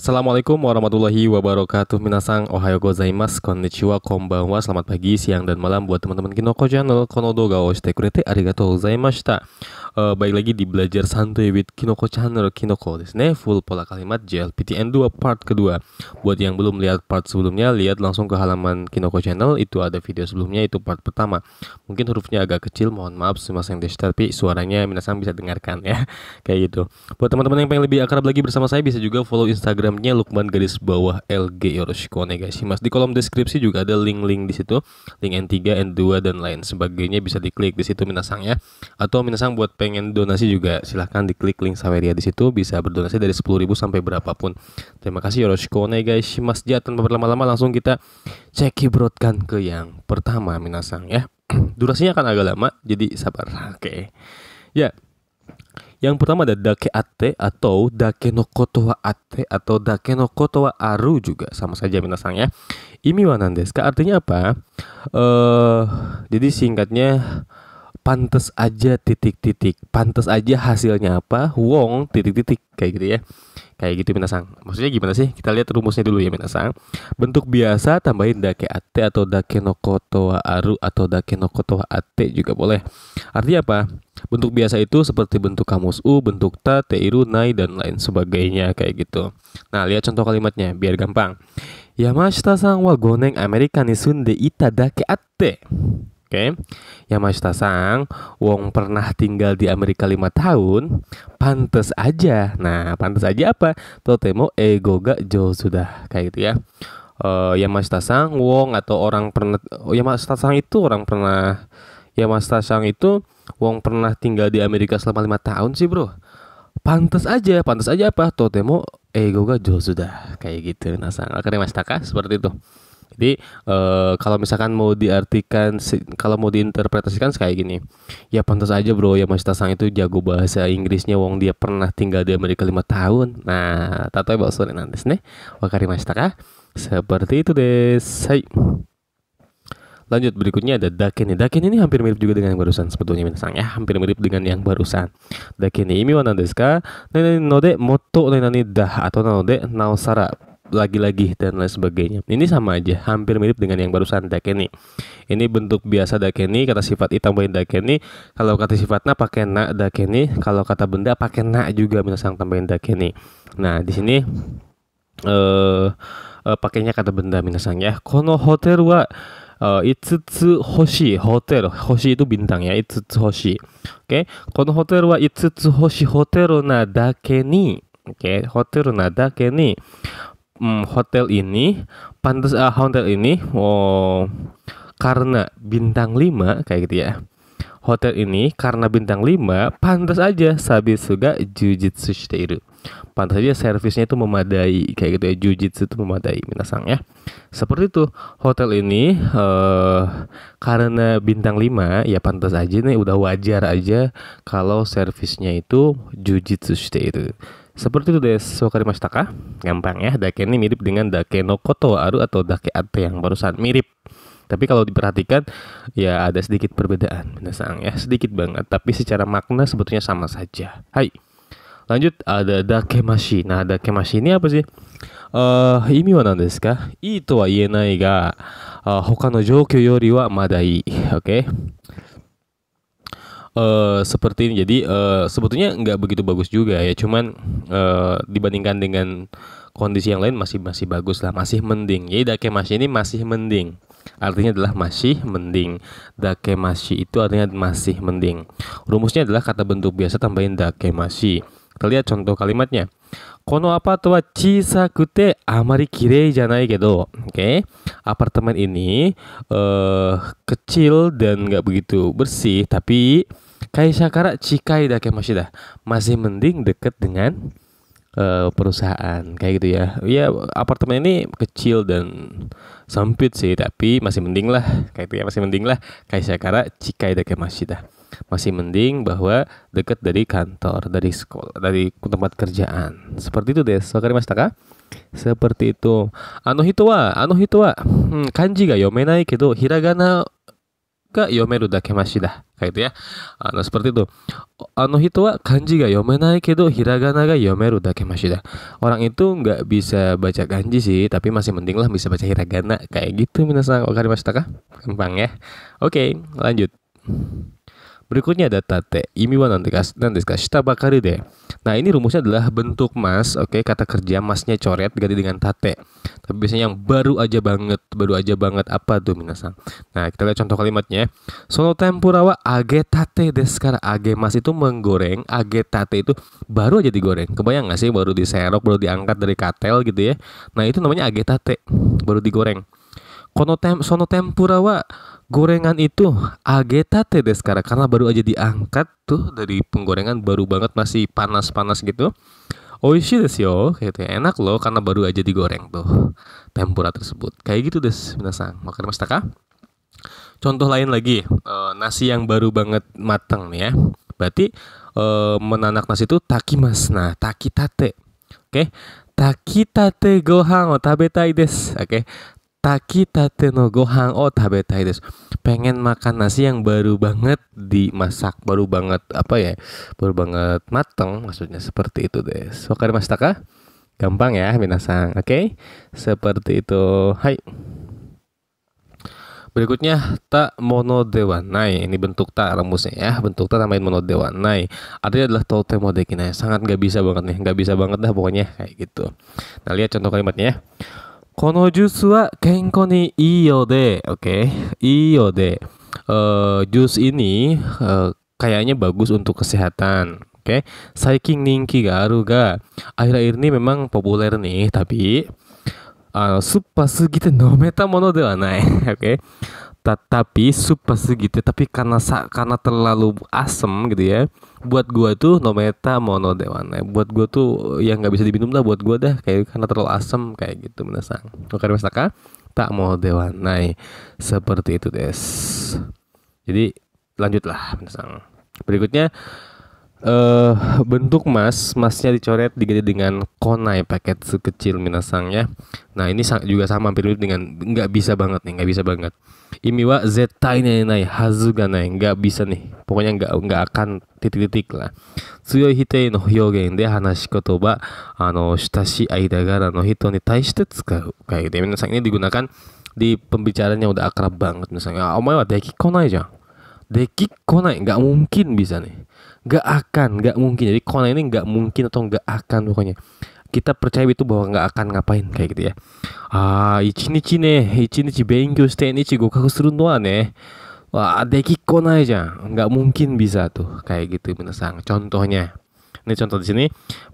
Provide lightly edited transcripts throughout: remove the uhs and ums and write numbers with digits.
Assalamualaikum warahmatullahi wabarakatuh. Minasang ohayo gozaimasu, konnichiwa, konbanwa. Selamat pagi, siang, dan malam buat teman-teman Kinoko Channel. Kono doga o shite kurete arigatou gozaimashita. Baik lagi di Belajar Santuy with Kinoko Channel. Kinoko desu ne. Full pola kalimat JLPTN 2 part kedua. Buat yang belum lihat part sebelumnya, lihat langsung ke halaman Kinoko Channel. Itu ada video sebelumnya, itu part pertama. Mungkin hurufnya agak kecil, mohon maaf sumimasen desu, tapi suaranya minasang bisa dengarkan ya. Kayak gitu. Buat teman-teman yang pengen lebih akrab lagi bersama saya, bisa juga follow Instagramnya Lukman_LG Yoroshiku onegaishimasu. Di kolom deskripsi juga ada link-link di situ, link N3, N2 dan lain sebagainya, bisa diklik di situ minasang ya. Atau minasang buat pengen donasi juga silahkan diklik link Saweria di situ, bisa berdonasi dari 10.000 sampai berapapun. Terima kasih, Yoroshiku onegaishimasu. Tanpa berlama-lama langsung kita cekidotkan ke yang pertama minasang ya. Durasinya akan agak lama, jadi sabar. Oke. Ya. Yang pertama ada dake atte atau dake no koto wa atte atau dake no koto wa aru, juga sama saja minasang ya. Imi wa nan desu ka? Artinya apa? Jadi singkatnya pantes aja titik-titik. Pantes aja hasilnya apa? Wong titik-titik, kayak gitu ya. Kayak gitu minasang. Maksudnya gimana sih? Kita lihat rumusnya dulu ya minasang. Bentuk biasa tambahin dake atte atau dake no koto wa aru atau dake no koto wa atte juga boleh. Artinya apa? Bentuk biasa itu seperti bentuk kamus u, bentuk ta, teiru, nai, dan lain sebagainya, kayak gitu. Nah, lihat contoh kalimatnya biar gampang. Yamashita-san wa goneng Amerika ni sunde ita dake atte. Oke. Yamashita-san, wong pernah tinggal di Amerika 5 tahun, pantes aja. Nah, pantes aja apa? Totemo ego ga jo sudah, kayak gitu ya. Yamashita-san, wong atau orang pernah, Yamashita-san itu orang pernah, Yamashita-san itu wong pernah tinggal di Amerika selama 5 tahun sih bro. Pantes aja apa? Totemo ego ga jo sudah, kayak gitu. Nah, wakarimashita ka? Seperti itu. Jadi kalau misalkan mau diartikan, kalau mau diinterpretasikan kayak gini. Ya pantas aja bro, ya Yamashita-san itu jago bahasa Inggrisnya, wong dia pernah tinggal di Amerika 5 tahun. Nah, tatoe bakso nan desu ne. Wakarimashita ka? Seperti itu desu. Hai. Lanjut, berikutnya ada daken. Daken ini hampir mirip juga dengan yang barusan sebetulnya minasang ya, hampir mirip dengan yang barusan. Daken imi wa nan desu ka? Nani node motto nani dah atau node naosara, lagi-lagi dan lain sebagainya. Ini sama aja, hampir mirip dengan yang barusan dakeni. Ini bentuk biasa dakeni, kata sifat i tambahin dakeni. Kalau kata sifatnya pakai na dakeni, kalau kata benda pakai na juga minasang tambahin dakeni. Nah, di sini pakainya kata benda minasang ya. Kono hotel wa itsutsu hoshi, hotel, hoshi itu bintang ya, itsutsu hoshi. Oke, kono hotel wa itsutsu hoshi hotel na dake ni. Oke, hotel na dake ni. Hotel ini pantas, hotel ini karena bintang 5, kayak gitu ya. Hotel ini karena bintang 5 pantas aja sabisu ga jujitsu shiteiru. Pantas aja servisnya itu memadai, kayak gitu ya. Jujitsu itu memadai minasang ya. Seperti itu. Hotel ini karena bintang 5 ya pantas aja nih, udah wajar aja kalau servisnya itu jujitsu shiteiru. Seperti itu desu. Wakarimashita ka? Gampang ya. Dake ini mirip dengan dake no koto aru atau dake atte yang barusan, mirip. Tapi kalau diperhatikan ya ada sedikit perbedaan minasang ya, sedikit banget, tapi secara makna sebetulnya sama saja. Hai. Lanjut, ada dakemashi. Nah, dakemashi ini apa sih? Imi wa nan desu ka? Ii to wa ienai ga hoka no joukyo yori wa madai. Oke. Seperti ini. Jadi sebetulnya nggak begitu bagus juga ya, cuman dibandingkan dengan kondisi yang lain masih bagus lah, masih mending. Jadi dakemashi ini masih mending, artinya adalah masih mending. Dakemashi itu artinya masih mending. Rumusnya adalah kata bentuk biasa tambahin dakemashi. Kita lihat contoh kalimatnya. Kono apato wa chisakute amari kirei janai kedo. Oke. Apartemen ini kecil dan nggak begitu bersih, tapi kaisha kara chikai dakemashi dah. Masih mending deket dengan perusahaan, kayak gitu ya. Ya, apartemen ini kecil dan sempit sih, tapi masih mending lah, kayak gitu ya. Masih mending lah. Kaisha kara chikai dakemashi dah. Masih mending bahwa dekat dari kantor, dari sekolah, dari tempat kerjaan. Seperti itu desu. Wakarimashita ka? Seperti itu. Ano hito wa kanji ga yomenai kedo hiragana ga yomeru dakemashi da. Kayak gitu ya. Seperti itu. Hito wa kanji ga yomenai kedo hiragana ga yomeru dakemashi da. Orang itu nggak bisa baca kanji sih, tapi masih mending lah bisa baca hiragana. Kayak gitu minasan. Wakarimashita ka? Gampang ya. Oke, lanjut. Berikutnya ada tate. Imi wa nandesu ka? Shita bakari de. Nah, ini rumusnya adalah bentuk mas. Oke, kata kerja masnya coret ganti dengan tate. Tapi biasanya yang baru aja banget apa tuh minasan? Nah, kita lihat contoh kalimatnya. Sono tempura wa agetate desu kara. Age mas itu menggoreng, agetate itu baru aja digoreng. Kebayang nggak sih baru diserok, baru diangkat dari katel gitu ya? Nah, itu namanya agetate, baru digoreng. Sono tempura wa, gorengan itu agetate desu kara, karena baru aja diangkat tuh dari penggorengan, baru banget masih panas-panas gitu. Oishii desu yo, gitu ya. Enak loh karena baru aja digoreng tuh tempura tersebut. Kayak gitu desu minasan. Wakarimashita ka? Contoh lain lagi, nasi yang baru banget matang nih ya. Berarti menanak nasi itu takimasu. Nah, takitate. Oke. Takitate gohan o tabetai desu. Oke. Takitate no gohan o tabetai desu. Pengen makan nasi yang baru banget dimasak, baru banget baru banget mateng, maksudnya seperti itu des. Wakarimashita ka? Gampang ya minasan. Oke. Seperti itu. Hai. Berikutnya ta mono dewa nai. Ini bentuk ta rumusnya ya. Bentuk ta namanya mono dewa nai. Artinya adalah totemo dekinai. Sangat nggak bisa banget nih. Nggak bisa banget dah pokoknya kayak gitu. Nah, lihat contoh kalimatnya ya. Kono jusu wa kenko ni ii yo de. Oke, ii yo de. Jus ini kayaknya bagus untuk kesehatan. Oke. Saikin ninki ga aru ga. Akhir-akhir ini memang populer nih, tapi suppa sugite nometa mono de wa nai. Oke. Tapi suppa sugite, tapi karena terlalu asem gitu ya. Buat gua tuh nometa mono de wa nai. Buat gua tuh yang nggak bisa diminum lah buat gua dah, kayak karena terlalu asem kayak gitu minasan. Wakarimashita ka? Ta mono de wa nai. Seperti itu des. Jadi lanjutlah minasan. Berikutnya bentuk masnya dicoret diganti dengan konai pakai sekecil minasan ya. Nah, ini juga sama hampir mirip dengan nggak bisa banget. Imi wa zettai nai hazu ga nai, nggak bisa nih. Pokoknya nggak akan titik-titik lah. Tsuyoi hitei no hyogen de hanashi kotoba shitashi aidagara no hito ni taishite tsukau. Kayak gitu. Minasan ini digunakan di pembicaraan yang udah akrab banget. Misalnya, omae wa deki konai jan. Deki konai, nggak mungkin bisa nih. Nggak mungkin. Jadi konai ini nggak mungkin atau nggak akan pokoknya. Kita percaya itu bahwa nggak akan ngapain kayak gitu ya. Ichinichi benkyou shite nichi gokaku suru no wa ne. Wah, deki konai jan. Nggak mungkin bisa tuh kayak gitu minasan. Contohnya. Ini contoh di sini.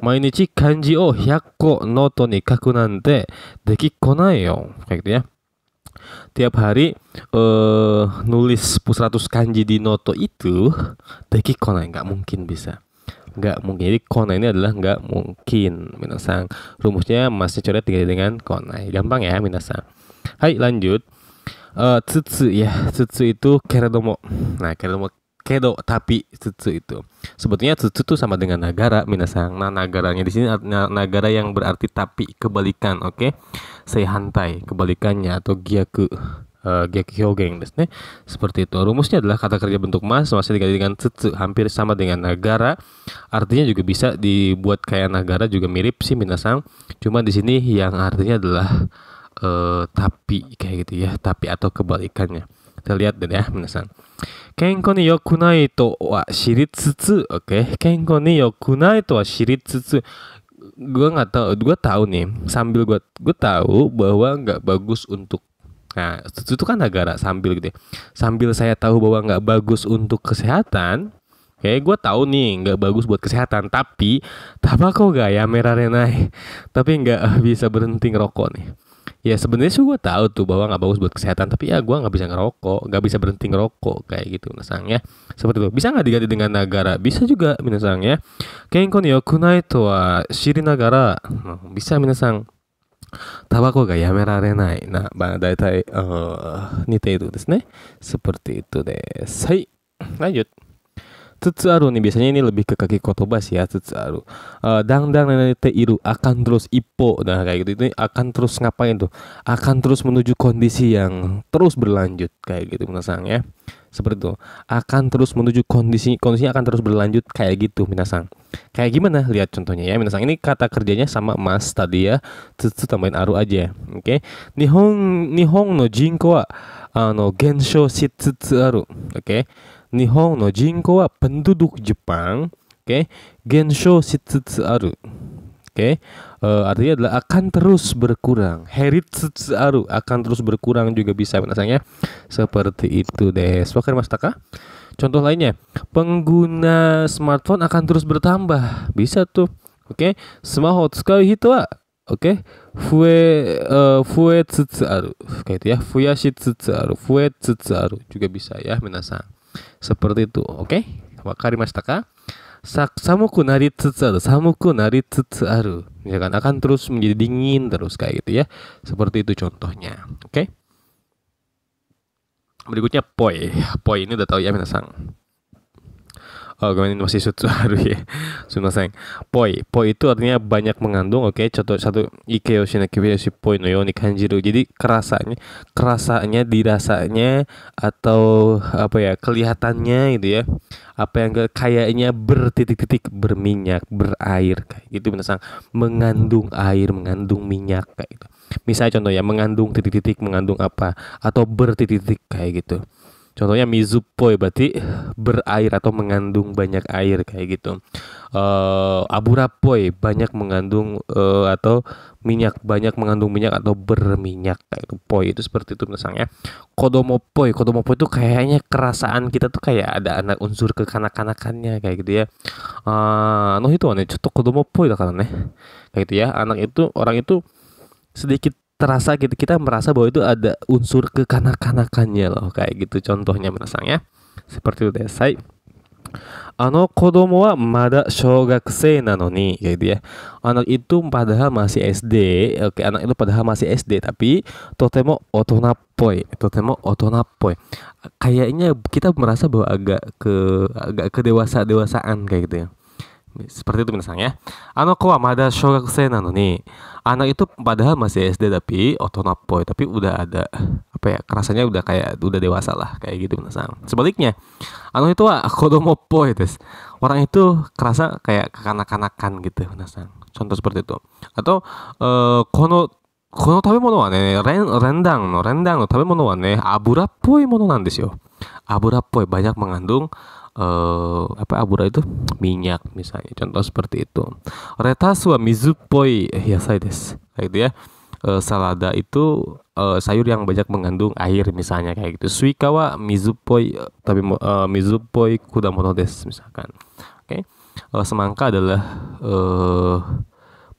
Mainichi kanji o 100 ko noto ni kaku nante deki konai yo. Kayak gitu ya. Tiap hari nulis 100 kanji di noto itu deki konai, nggak mungkin bisa. Nggak mungkin. Jadi konai ini adalah nggak mungkin minasan. Rumusnya masih coret diganti dengan konai. Gampang ya minasan. Hai, lanjut. Tsutsu ya. Tsutsu itu keredomo. Nah, kedo tapi tsutsu itu. Sebetulnya tsutsu itu sama dengan nagara minasan. Nah, nagaranya di sini nagara yang berarti tapi kebalikan, oke? Seihantai kebalikannya atau gyaku hyogen desu ne. Seperti itu. Rumusnya adalah kata kerja bentuk mas masih diganti dengan tsutsu, hampir sama dengan nagara. Artinya juga bisa dibuat kayak nagara, juga mirip sih minasan. Cuma di sini yang artinya adalah tapi kayak gitu ya, tapi atau kebalikannya. Kita lihat deh ya minasan. Kenko ni yokunai to wa shiritsutsu. Oke, kenko ni yokunai to wa shiritsutsu. Gue tahu nih, sambil gue tahu bahwa nggak bagus untuk. Nah, itu kan negara sambil gitu ya. Sambil saya tahu bahwa nggak bagus untuk kesehatan, kayak gue tahu nih nggak bagus buat kesehatan, tapi tabako ga ya merarenai, tapi nggak bisa berhenti ngerokok nih. Ya sebenarnya sih gue tahu tuh bahwa nggak bagus buat kesehatan, tapi ya gue nggak bisa ngerokok, nggak bisa berhenti ngerokok kayak gitu misalnya. Seperti itu. Bisa nggak diganti dengan nagara? Bisa juga misalnya. Kenko ni yokunai to wa shiri nagara. Bisa minasan. Tabako ga yamerarenai. Nah, daitai nite itu desu ne. Seperti itu desu. Hai, lanjut. Tsutsuaru nih biasanya ini lebih ke kaki kotobas ya, tsutsuaru. Dangdang nenete iru, akan terus ippo. Nah, kayak gitu. Ini akan terus ngapain tuh? Akan terus menuju kondisi yang terus berlanjut kayak gitu minasan ya. seperti itu. Akan terus menuju kondisinya akan terus berlanjut kayak gitu minasang. Kayak gimana? Lihat contohnya ya minasang. Ini kata kerjanya sama mas tadi ya. Tsutsu tambahin aru aja. Oke. Nihon no jinko wa gensho shitsutsu aru. Oke. Nihon no jinko wa penduduk Jepang, oke, gensho shitsutsu aru. Oke, artinya adalah akan terus berkurang. Heritsutsu aru, akan terus berkurang juga bisa minasanya. Seperti itu desu. Wakarimashita ka? Contoh lainnya, pengguna smartphone akan terus bertambah. Bisa tuh. Oke, smaho tsukau hito wa fuetsutsu aru. Kayak itu ya, fuyashitsutsu aru, fuetsutsu aru juga bisa ya minasang. Seperti itu. Oke, wakarimashita ka? Samuku naritsutsu aru, samuku naritsutsu aru. Misalkan akan terus menjadi dingin terus kayak gitu ya. Seperti itu contohnya. Oke. Berikutnya poi. Poi ini udah tahu ya minasang. Oh, ini masih sutsu-haru ya. Sumimasen. Poi. Poi itu artinya banyak mengandung. Oke, contoh satu ike yoshina kibeyoshi poi no yoni kanjiru. Jadi kerasanya, dirasanya atau apa ya, kelihatannya gitu ya. Apa yang kayaknya bertitik-titik berminyak, berair kayak gitu minasang. Mengandung air, mengandung minyak kayak gitu. Misalnya contoh ya, mengandung titik-titik, mengandung apa atau bertitik-titik kayak gitu. Contohnya mizupoi berarti berair atau mengandung banyak air kayak gitu. Aburapoi banyak mengandung atau minyak, banyak mengandung minyak atau berminyak kayak itu. Poi itu seperti itu misalnya. Kodomopoi itu kayaknya kerasaan kita tuh kayak ada anak unsur kekanak-kanakannya kayak gitu ya. Itu nih contoh kodomopoi da karena kayak gitu ya. Orang itu sedikit terasa gitu, kita merasa bahwa itu ada unsur kekanak-kanakannya loh kayak gitu contohnya menasangnya seperti itu desai. Kodomo wa mada shogakusei nano ni kayak gitu ya. Anak itu padahal masih SD. Oke, anak itu padahal masih SD tapi totemo otonappoi, kayaknya kita merasa bahwa agak kedewasaan kayak gitu ya. Seperti itu misalnya. Ko wa mada shogakusei nano ni. Anak itu padahal masih SD tapi otonappoi, tapi udah ada apa ya, kerasanya udah kayak udah dewasa lah kayak gitu misalnya. Sebaliknya, itu kodomoppoi des. Orang itu kerasa kayak kekanak-kanakan gitu misalnya. Contoh seperti itu. Atau kono tabemono wa ne rendang no tabemono wa ne aburappoi mono nan desu yo. Aburappoi banyak mengandung abura itu minyak misalnya, contoh seperti itu. Retasu wa mizuppoi yasai desu kayak gitu ya. Salada itu sayur yang banyak mengandung air misalnya kayak gitu. Suika wa mizuppoi mizuppoi kudamono desu misalkan. Oke. Semangka adalah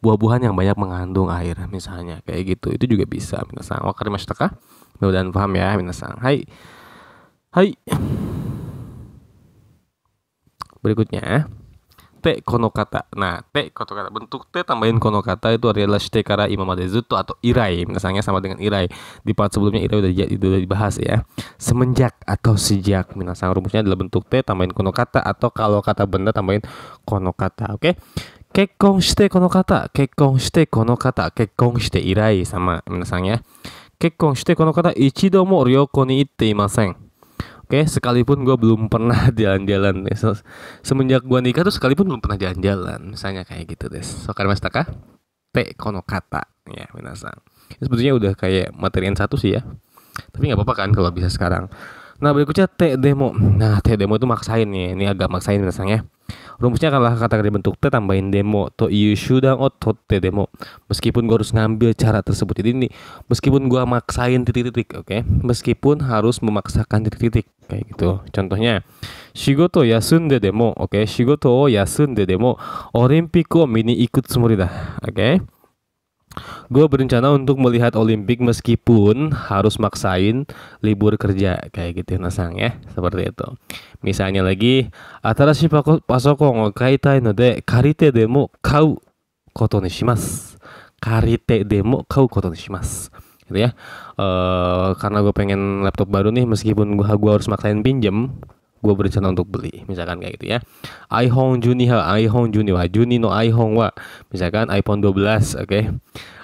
buah-buahan yang banyak mengandung air misalnya kayak gitu. Itu juga bisa minasang. Wakarimashita ka? Mudah-mudahan paham ya minasang. Hai. Berikutnya, te kono kata. Nah, te kono kata, bentuk te tambahin kono kata itu adalah shite kara imamade zutto atau irai. Misalnya sama dengan irai. Di part sebelumnya irai udah dibahas ya. Semenjak atau sejak. Minasang rumusnya adalah bentuk te tambahin kono kata, atau kalau kata benda tambahin kono kata. Oke. Kekkon shite kono kata, kekkon shite kono kata, kekkon shite irai sama minasangnya. Kekkon shite kono kata ichido mo ryoko ni itte imasen. Oke, sekalipun gue belum pernah jalan-jalan. Semenjak gue nikah tuh sekalipun belum pernah jalan-jalan. Misalnya kayak gitu deh. Wakarimashita ka? Te kono kata. Ya, minasang. Ini sebetulnya udah kayak materi N1 sih ya. Tapi gak apa-apa kan kalau bisa sekarang. Nah, berikutnya te demo. Nah, te demo itu maksain nih. Ini agak maksain minasang ya. Rumusnya adalah kata kerja bentuk te tambahin demo to iu shudan o totte demo. Meskipun gue harus ngambil cara tersebut. Jadi ini meskipun gue maksain titik-titik, oke? Meskipun harus memaksakan titik-titik kayak gitu. Contohnya, shigoto yasunde demo, oke? Shigoto o yasunde demo olimpik o mini ikut tsumori da. Oke? Gue berencana untuk melihat Olimpik meskipun harus maksain libur kerja kayak gitu nasang ya, seperti itu. Misalnya lagi, atarashi pasokon o kaitai no de karite demo kau koto ni shimasu. Karite demo kau koto ni shimasu. Gitu ya. Karena gue pengen laptop baru nih, meskipun gue harus maksain pinjem, gue berencana untuk beli, misalkan kayak gitu ya. iPhone Juni wa Juni no iPhone wa, misalkan iPhone 12, oke.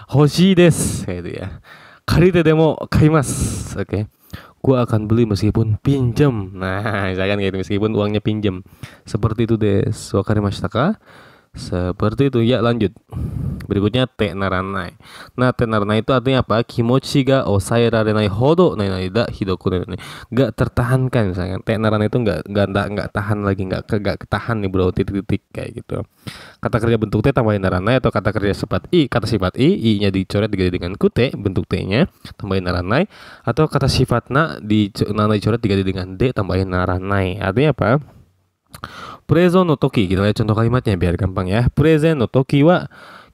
Hoshii desu kayak gitu ya. Karite demo kaimasu, oke. gue akan beli meskipun pinjem. Nah, misalkan gitu, meskipun uangnya pinjem. Seperti itu desu. Wakarimashita ka? Seperti itu. Ya, lanjut. Berikutnya te naranai. Nah, te naranai itu artinya apa? Kimochi ga osaerarenai hodo nai da hidoku nai. Gak tertahankan misalnya. Te naranai itu gak tahan lagi, gak ketahan nih bro, titik-titik kayak gitu. Kata kerja bentuk T tambahin naranai, atau kata kerja sifat I, kata sifat I-nya dicoret diganti dengan kute, bentuk T-nya tambahin naranai, atau kata sifat nana dicoret diganti dengan D tambahin naranai. Artinya apa? Prezen no toki, kita lihat contoh kalimatnya biar gampang ya. Prezen no toki wa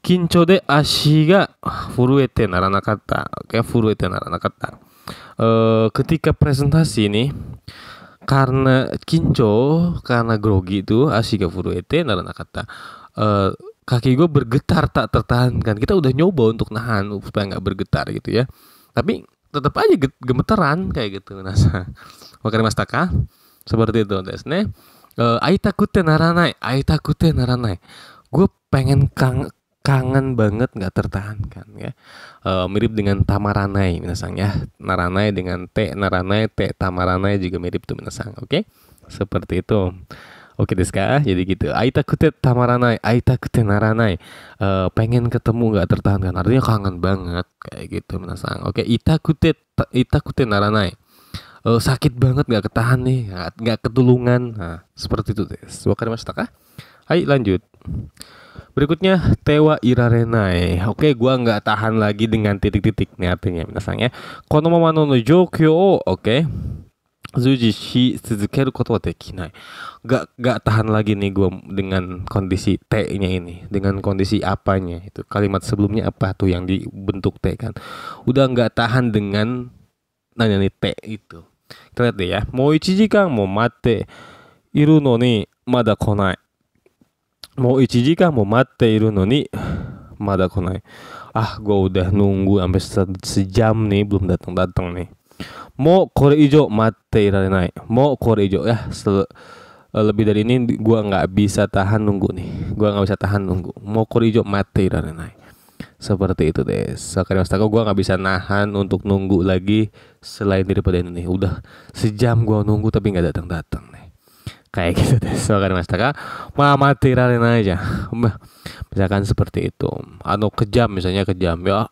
kincho de ashi ga furuete naranakatta. Oke, furuete naranakatta. Ketika presentasi ini, karena kincho, karena grogi itu, ashi ga furuete naranakatta. Kaki gue bergetar tak tertahankan. Kita udah nyoba untuk nahan supaya nggak bergetar gitu ya, tapi tetap aja gemeteran kayak gitu. Nah, wakarimashita ka? Seperti itu desne. Aitakute naranai, aitakute naranai. Gue pengen kangen banget, nggak tertahankan ya. Mirip dengan tamaranai minasang ya. Naranai dengan te naranai, te tamaranai juga mirip tuh minasang. Oke? Seperti itu. Oke desu ka? Jadi gitu. Aitakute tamaranai, aitakute naranai. Pengen ketemu nggak tertahankan. Artinya kangen banget kayak gitu minasang. Oke, itakute naranai. Sakit banget, nggak ketahan nih, nggak ketulungan. Nah, seperti itu deh. Wakarimashita ka? Hai, lanjut. Berikutnya tewa irarenai. Oke, gua nggak tahan lagi dengan titik-titik nih artinya minasang ya. Kono mama no joukyo, oke, zuji shi suzukeru koto wa dekinai. Gak tahan lagi nih gua dengan kondisi T-nya ini. Dengan kondisi apanya itu? Kalimat sebelumnya apa tuh yang dibentuk T kan? Udah nggak tahan dengan nanya nih T itu. Kita lihat deh ya. Mau 1 jikan mau matte iru no ni mada konai. Mau 1 jikan mau matte iru no ni mada konai. Gua udah nunggu sampai sejam nih belum datang nih. Mau kore ijo matte irarenai. Mau kore ijo ya. Lebih dari ini gua nggak bisa tahan nunggu nih. Mau kore ijo matte irarenai. Seperti itu deh. Wakarimashita ka? Gue nggak bisa nahan untuk nunggu lagi selain daripada ini nih. Udah sejam gue nunggu tapi nggak datang nih. Kayak gitu deh. Wakarimashita ka? Mati rarenai aja. Misalkan seperti itu. Kejam misalnya kejam ya.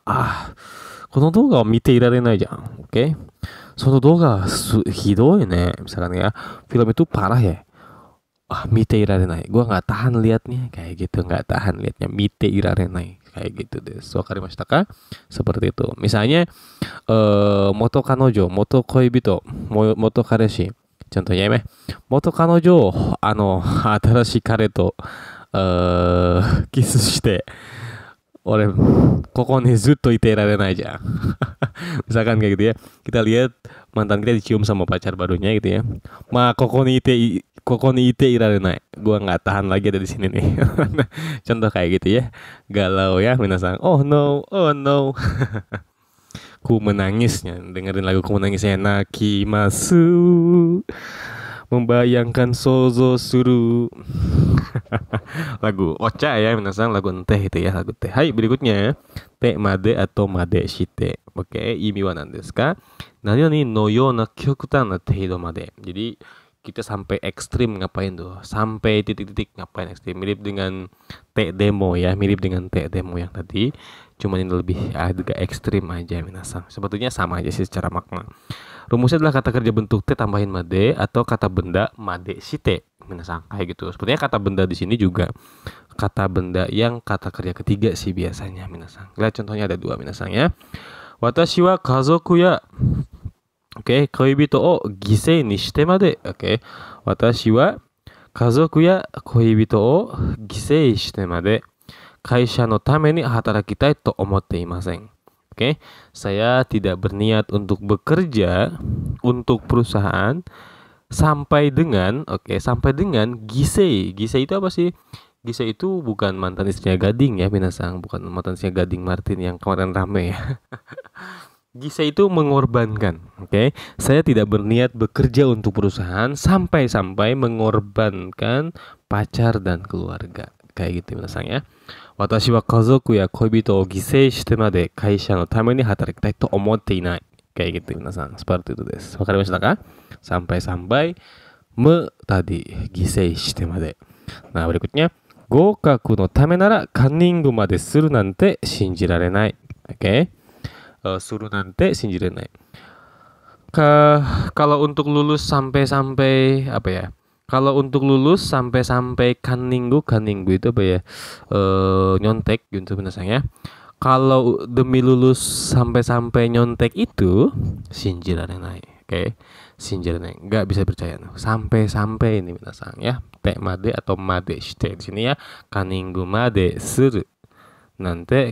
Kono doga mite irarenai aja. Oke. Sono doga hidoi ne. Misalkan ya, film itu parah ya. Mite irarenai. Gue nggak tahan liatnya kayak gitu. Nggak tahan liatnya. Mite irarenai. Kayak gitu deh. Wakarimashita ka? Seperti itu. Misalnya moto kanojo, moto koibito, moto kareshi. Contohnya ya, moto kanojo atarashi kare to kisu shite ore koko ni zutto ite irarenai aja. Misalkan kayak gitu ya. Kita lihat mantan kita dicium sama pacar barunya gitu ya. Koko ni ite irarenai. Gua nggak tahan lagi ada di sini nih. Contoh kayak gitu ya. Galau ya minasang. Oh no. Ku menangisnya. Dengerin lagu ku menangisnya. Nakimasu. Membayangkan sozo suru. Lagu Ocha ya minasang, lagu enteh itu ya, lagu teh. Hai, berikutnya te made atau made shite. Oke, imi wa nan desu ka? Nani no yo na kyokutan na teido made. Jadi kita sampai ekstrim ngapain tuh? Sampai titik-titik ngapain ekstrim? Mirip dengan te demo ya, mirip dengan te demo yang tadi. Cuman ini lebih agak ekstrim aja minasang. Sebetulnya sama aja sih secara makna. Rumusnya adalah kata kerja bentuk T tambahin made atau kata benda made shite minasang, kayak gitu. Sepertinya kata benda di sini juga kata benda yang kata kerja ketiga sih biasanya minasang. Lihat contohnya ada 2 minasang ya. Watashi wa kazoku ya koibito o gisei ni shite made. Watashi wa kazoku ya koibito o gisei shite made kaisha no tame ni hatarakitai to omotte imasen. Saya tidak berniat untuk bekerja untuk perusahaan sampai dengan Gisei. Gisei itu apa sih? Gisei itu bukan mantan istrinya Gading ya minasang, bukan mantan istrinya Gading Martin yang kemarin rame ya. Gisei itu mengorbankan. Saya tidak berniat bekerja untuk perusahaan sampai mengorbankan pacar dan keluarga. Kayak gitu minasang ya. Watashi wa kazoku ya koibito o gisei shite made kaisha no tame ni hatarakitai to omotte inai. Kayak gitu minasan. Seperti itu desu. Wakarimashita ka? Sampai-sampai tadi gisei shite made. Nah, berikutnya gokaku no tame nara kanningu made suru nante shinjirarenai. Oke. Suru nante shinjirarenai. Kalau untuk lulus sampai-sampai apa ya? Kalau untuk lulus sampai-sampai kanningu itu apa ya? Nyontek gitu minasan ya. Kalau demi lulus sampai-sampai nyontek itu shinjirarenai. Oke. Shinjirarenai. Nggak bisa percaya. Sampai-sampai ini minasan ya. Te made atau made shite di sini ya. Kanningu made suru. Nante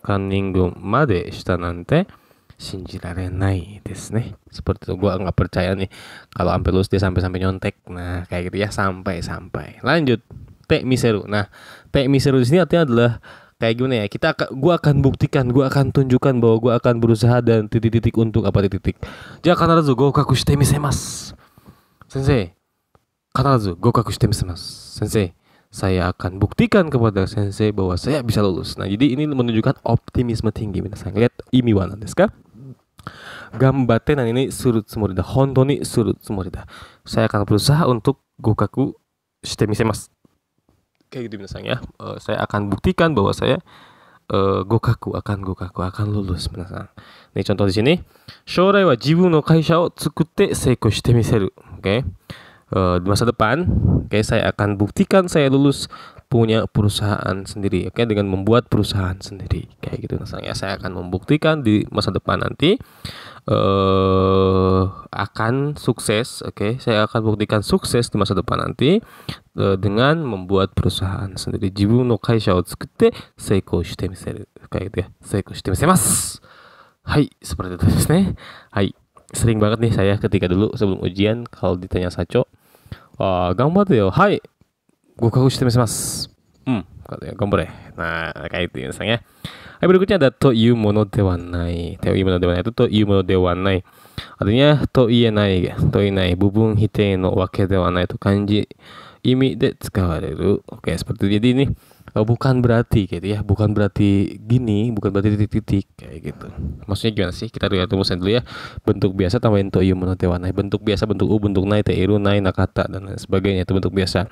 kanningu made shita nante shinjirarenai desu ne. Seperti itu, gua nggak percaya nih kalau sampai lulus dia sampai-sampai nyontek. Nah, kayak gitu ya, sampai-sampai. Lanjut. Te miseru. Nah, te miseru di sini artinya adalah kayak gimana ya? Gua akan buktikan, gua akan tunjukkan bahwa gua akan berusaha dan titik-titik untuk apa titik. Ja kanarazu gokaku shite misemasu. Sensei, kanarazu gokaku shite misemasu. Sensei, saya akan buktikan kepada sensei bahwa saya bisa lulus. Nah, jadi ini menunjukkan optimisme tinggi. Minasan, lihat imiwa nan desu ka? Gambatte nan ini suru tsumori da. Hontou ni suru tsumori da. Saya akan berusaha untuk gokaku shite misemasu. Kayak gitu minasan ya. Saya akan buktikan bahwa saya gokaku akan lulus minasan. Nih contoh di sini. Shourai wa jibun no kaisha o tsukutte seikou shite miseru. Oke. Di masa depan, oke, saya akan buktikan saya lulus punya perusahaan sendiri, oke, dengan membuat perusahaan sendiri. Kayak gitu minasan ya. Saya akan membuktikan di masa depan nanti akan sukses, oke. Saya akan buktikan sukses di masa depan nanti dengan membuat perusahaan sendiri. Jibun no kaisha o tsukutte seikou shite miseru. Kayak gitu ya. Seikou shite misemasu. Hai, seperti itu desu ne. Hai. Sering banget nih saya ketika dulu sebelum ujian kalau ditanya saco, gambatte yo. Hai. Gokaku shite misemasu. Katanya gambare. Nah, kayak itu misalnya. Berikutnya ada to iu mono de wa nai. To iu mono de wa nai itu to iu mono de wa nai. Artinya to ienai, to ienai, bubun hite no wake de wa nai itu kanji imi de tsukawareru. Oke, seperti itu. Jadi ini bukan berarti gitu ya, bukan berarti gini, bukan berarti titik-titik kayak gitu. Maksudnya gimana sih? Kita lihat rumusnya dulu ya. Bentuk biasa tambahin to iu mono de wa nai. Bentuk biasa, bentuk u, bentuk nai, te iru, nai, nakata dan lain sebagainya, itu bentuk biasa.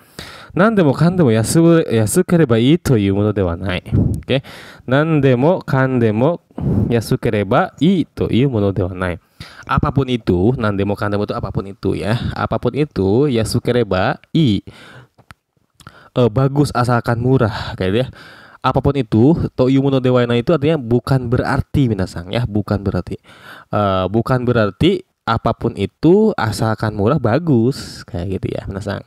Nandemo kandemo yasukereba ii to iu mono de wa nai. Oke. Nandemo kandemo yasukereba ii to iu mono de wa nai. Apapun itu, nandemo kandemo itu apapun itu ya. Apapun itu, yasukereba ii, bagus asalkan murah kayak ya. Apapun itu, to iu mono de wa nai itu artinya bukan berarti minasan ya, bukan berarti. Bukan berarti apapun itu asalkan murah bagus kayak gitu ya minasan.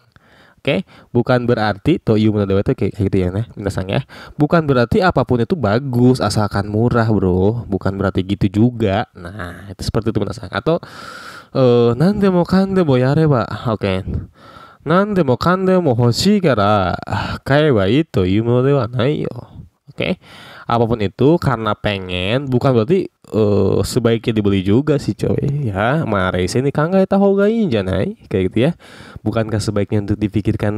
Oke, bukan berarti to iu mono de wa itu kayak gitu ya minasan ya. Bukan berarti apapun itu bagus asalkan murah, bro. Bukan berarti gitu juga. Nah, itu seperti itu minasan. Atau nandemo kandemo yareba. Oke. Nandemo kandemo hoshii kara kaeba ii to iu mono de wa nai yo. Oke. Apapun itu karena pengen, bukan berarti sebaiknya dibeli juga sih coy ya. Mare ini kangaeta houga ii janai kayak gitu ya. Bukankah sebaiknya untuk dipikirkan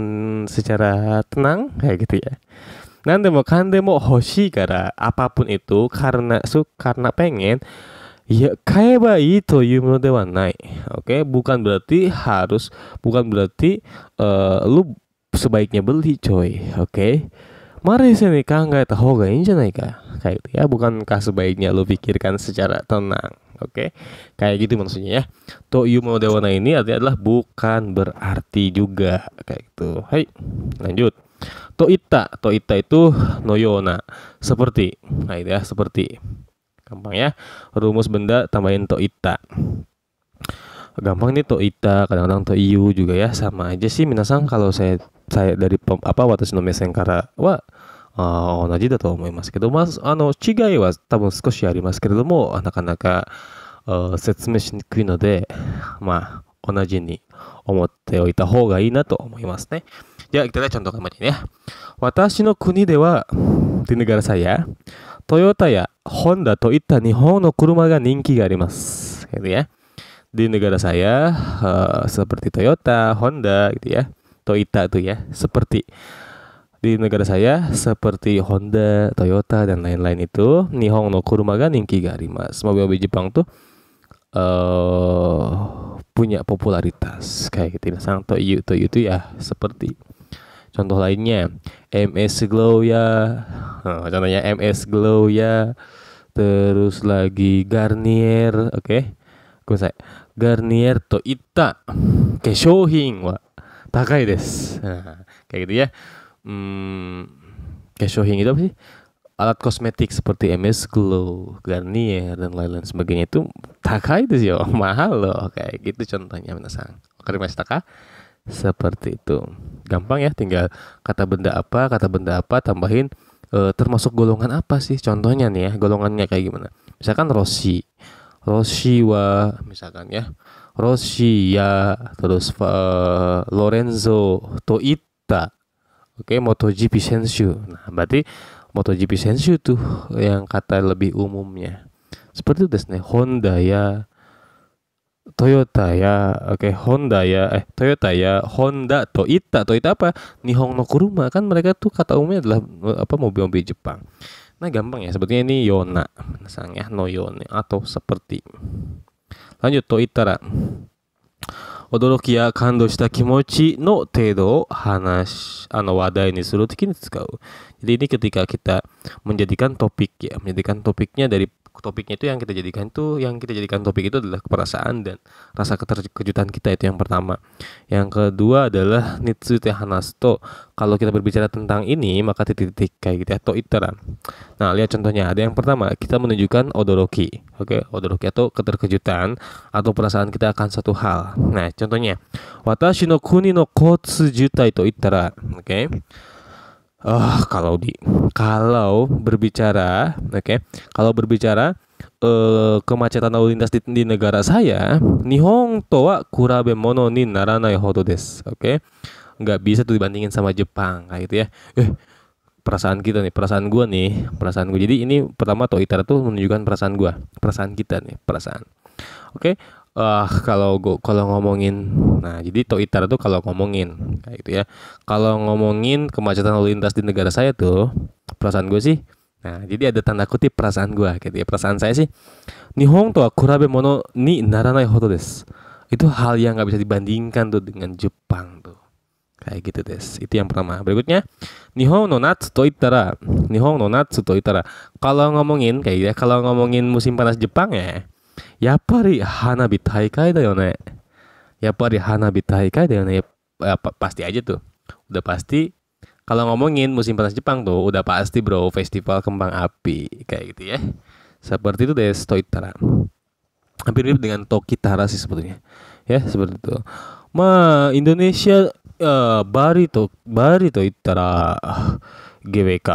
secara tenang kayak gitu ya. Nandemo kandemo hoshii kara, apapun itu karena pengen, ya kaeba ii to iu mono de wa nai. Oke, bukan berarti lu sebaiknya beli coy. Oke. Mari sini kangaeta houga ii janai ka. Kayak gitu ya, bukankah sebaiknya lu pikirkan secara tenang. Oke. Kayak gitu maksudnya ya. To iu mono de wa nai ini artinya adalah bukan berarti juga kayak gitu. Hai, lanjut. To itta itu no yona, seperti. Nah, itu ya, seperti. Gampang ya. Rumus benda tambahin to itta. Gampang nih to itta, kadang-kadang to iu juga ya, sama aja sih minasan. Kalau saya dari watashi no mesen kara wa 同じだと思いますけど、まあ、違いは多分少しありますけれども、なかなか説明しにくいので、まあ、同じに思っておいた方がいいなと思いますね。じゃあ、kita lihat contoh kemarin ya. 私の国では、di negara saya, トヨタやホンダといった日本の車が人気があります。Gitu ya. Di negara saya, seperti Toyota, Honda, gitu ya. Toyota itu ya, seperti. Di negara saya seperti Honda, Toyota dan lain-lain itu Nihon no kuruma ga ninki ga arimasu. Mobil-mobil Jepang tuh eh punya popularitas kayak gitu. Sang Toyu itu ya seperti contoh lainnya MS Glow ya. Contohnya MS Glow ya. Terus lagi Garnier, oke. Saya Garnier to itta keshouhin wa takai desu. Kayak gitu ya. Keshouhin itu apa sih? Alat kosmetik seperti MS Glow, Garnier dan lain-lain sebagainya itu takai desu yo, mahal loh. Kayak gitu contohnya minasang. Wakarimashita ka? Seperti itu. Gampang ya, tinggal kata benda apa tambahin termasuk golongan apa sih? Contohnya nih ya, golongannya kayak gimana? Misalkan Roshi. Roshi wa misalkan ya. Roshi ya, terus Lorenzo Toitta. Oke, MotoGP Senshu. Nah, berarti MotoGP Senshu tuh yang kata lebih umumnya. Seperti itu desu ne. Honda ya, Toyota ya, oke, Honda ya, Toyota ya, Honda, Toyota apa? Nihon no Kuruma, kan mereka tuh kata umumnya adalah apa, mobil-mobil Jepang. Nah gampang ya, sebetulnya ini Yona, misalnya no Yone atau seperti. Lanjut Toyota. Odoroki ya kando shita kimochi no tedo hanashi wadai ni suru toki ni tsukau. Jadi ini ketika kita menjadikan topiknya dari topiknya itu yang kita jadikan topik itu adalah perasaan dan rasa keterkejutan kita, itu yang pertama. Yang kedua adalah nitsute hanasu, kalau kita berbicara tentang ini maka titik-titik kayak gitu ya, to itara. Nah, lihat contohnya. Ada yang pertama, kita menunjukkan odoroki. Oke, odoroki atau keterkejutan atau perasaan kita akan satu hal. Nah, contohnya, watashi no kuni no kotsu jutai to itara. Oke. Kalau berbicara kemacetan lalu lintas di negara saya, Nihon to wa kurabe mono ni naranai hodo desu. Oke. Nggak bisa tuh dibandingin sama Jepang kayak gitu ya. Perasaan gue. Jadi ini pertama to itara tuh menunjukkan perasaan kita nih, perasaan. Oke. Kalau ngomongin, nah jadi to itara tuh kalau ngomongin kayak gitu ya. Kalau ngomongin kemacetan lalu lintas di negara saya tuh, perasaan gue sih, nah jadi ada tanda kutip perasaan gue gitu ya. Perasaan saya sih, Nihon to wa kurabe mono ni naranai hodo desu. Itu hal yang nggak bisa dibandingkan tuh dengan Jepang tuh. Kayak gitu des. Itu yang pertama. Berikutnya, Nihon no natsu to itara. Kalau ngomongin kayak gitu ya, kalau ngomongin musim panas Jepang ya, yappari hanabi taikai da yo ne. Ya, pasti aja tuh. Udah pasti kalau ngomongin musim panas Jepang tuh udah pasti bro, festival kembang api kayak gitu ya. Seperti itu des, to itara. Hampir mirip dengan Tokitara sih sebetulnya. Ya, seperti itu. Indonesia Bari to itara GWK.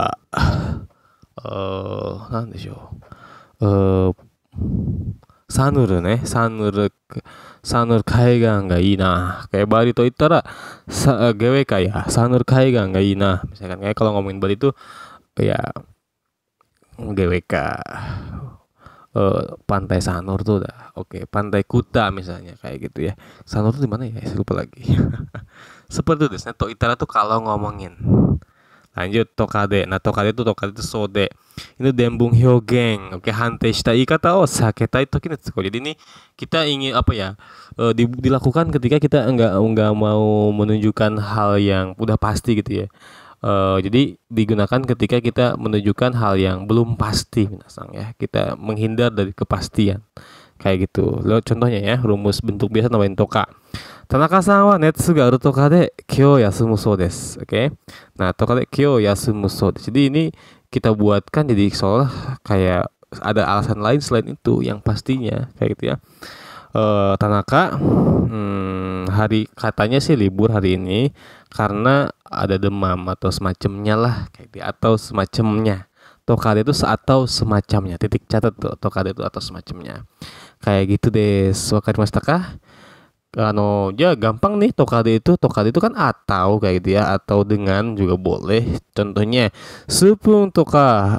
Nan desho. Sanur kaigan ga ii na. Kayak Bali to itara GWK ya, Sanur kaigan ga ii na. Misalkan kayak kalau ngomongin Bali itu ya GWK, pantai Sanur tuh udah oke. Pantai Kuta misalnya kayak gitu ya. Sanur tuh di mana ya? Saya lupa lagi. Seperti itu desnya to itara tuh kalau ngomongin. Lanjut Tokade. Nah, Tokade itu sode. Ini dembung hyogeng. Oke, hantei shita iikata o saketai toki ni tsuko. Jadi ini kita ingin apa ya? Dilakukan ketika kita enggak mau menunjukkan hal yang udah pasti gitu ya. Jadi digunakan ketika kita menunjukkan hal yang belum pasti minasang ya. Kita menghindar dari kepastian. Kayak gitu. Lihat contohnya ya, rumus bentuk biasa nambahin toka. Tanaka-san wa netsu ga aru toka de kyou yasumu sou desu. Oke. Nah, toka de kyou yasumu sou desu. Jadi ini kita buatkan jadi seolah kayak ada alasan lain selain itu yang pastinya kayak gitu ya. Tanaka hari katanya sih libur hari ini karena ada demam atau semacamnya lah kayak gitu, atau semacamnya. Tokade itu atau semacamnya. Titik catat tuh, tokade itu atau semacamnya. Kayak gitu deh. Wakarimashita kah? Ya gampang nih, tokade itu kan atau kayak gitu ya, atau dengan juga boleh. Contohnya supun toka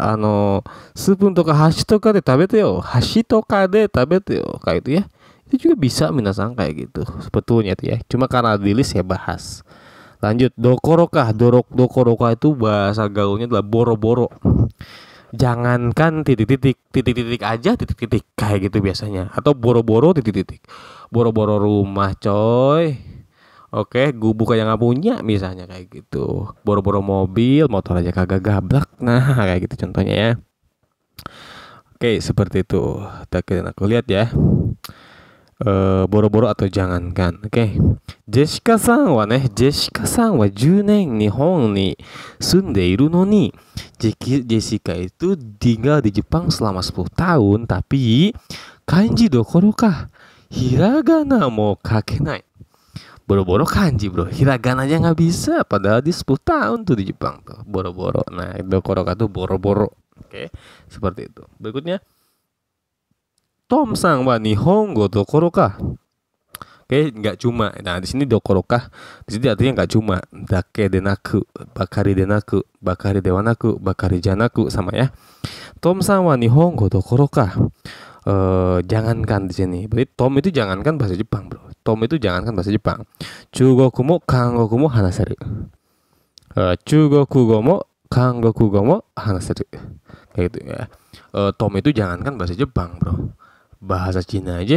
hashi toka de tabete yo, kayak gitu ya. Itu juga bisa minasang kayak gitu sebetulnya tuh ya. Cuma karena di list ya bahas. Lanjut dokoroka. Dokoroka itu bahasa gaulnya adalah boro-boro. Jangankan titik-titik aja titik-titik kayak gitu biasanya. Atau boro-boro titik-titik. Boro-boro rumah coy. Oke, gubuk kayak nggak punya misalnya kayak gitu. Boro-boro mobil, motor aja kagak gablak. Nah, kayak gitu contohnya ya. Oke, seperti itu. Aku lihat ya. Boro-boro atau jangankan. Oke. Jessica さんは10年日本に住んでいるのに、Jessica itu tinggal di Jepang selama 10 tahun, tapi kanji どころか、ひらがなも書けない。Boro-boro kanji bro, hiragana aja nggak bisa, padahal di 10 tahun tuh di Jepang tuh, boro-boro. Nah, dokoroka tuh boro-boro. Oke, seperti itu. Berikutnya, Tom sang wa nihongo dokoroka. Oke, nggak cuma. Nah, di sini dokoroka, di sini artinya nggak cuma. Dake denaku, bakari dewanaku, bakari janaku, sama ya. Tom sang wa nihongo dokoroka. Jangankan di sini. Berarti Tom itu jangankan bahasa Jepang, bro. Tom itu jangankan bahasa Jepang. Chugoku mo kangoku mo hanaseru. Chugoku mo kangoku mo hanaseru. Kayak gitu ya. Tom itu jangankan bahasa Jepang, bro. Bahasa Cina aja,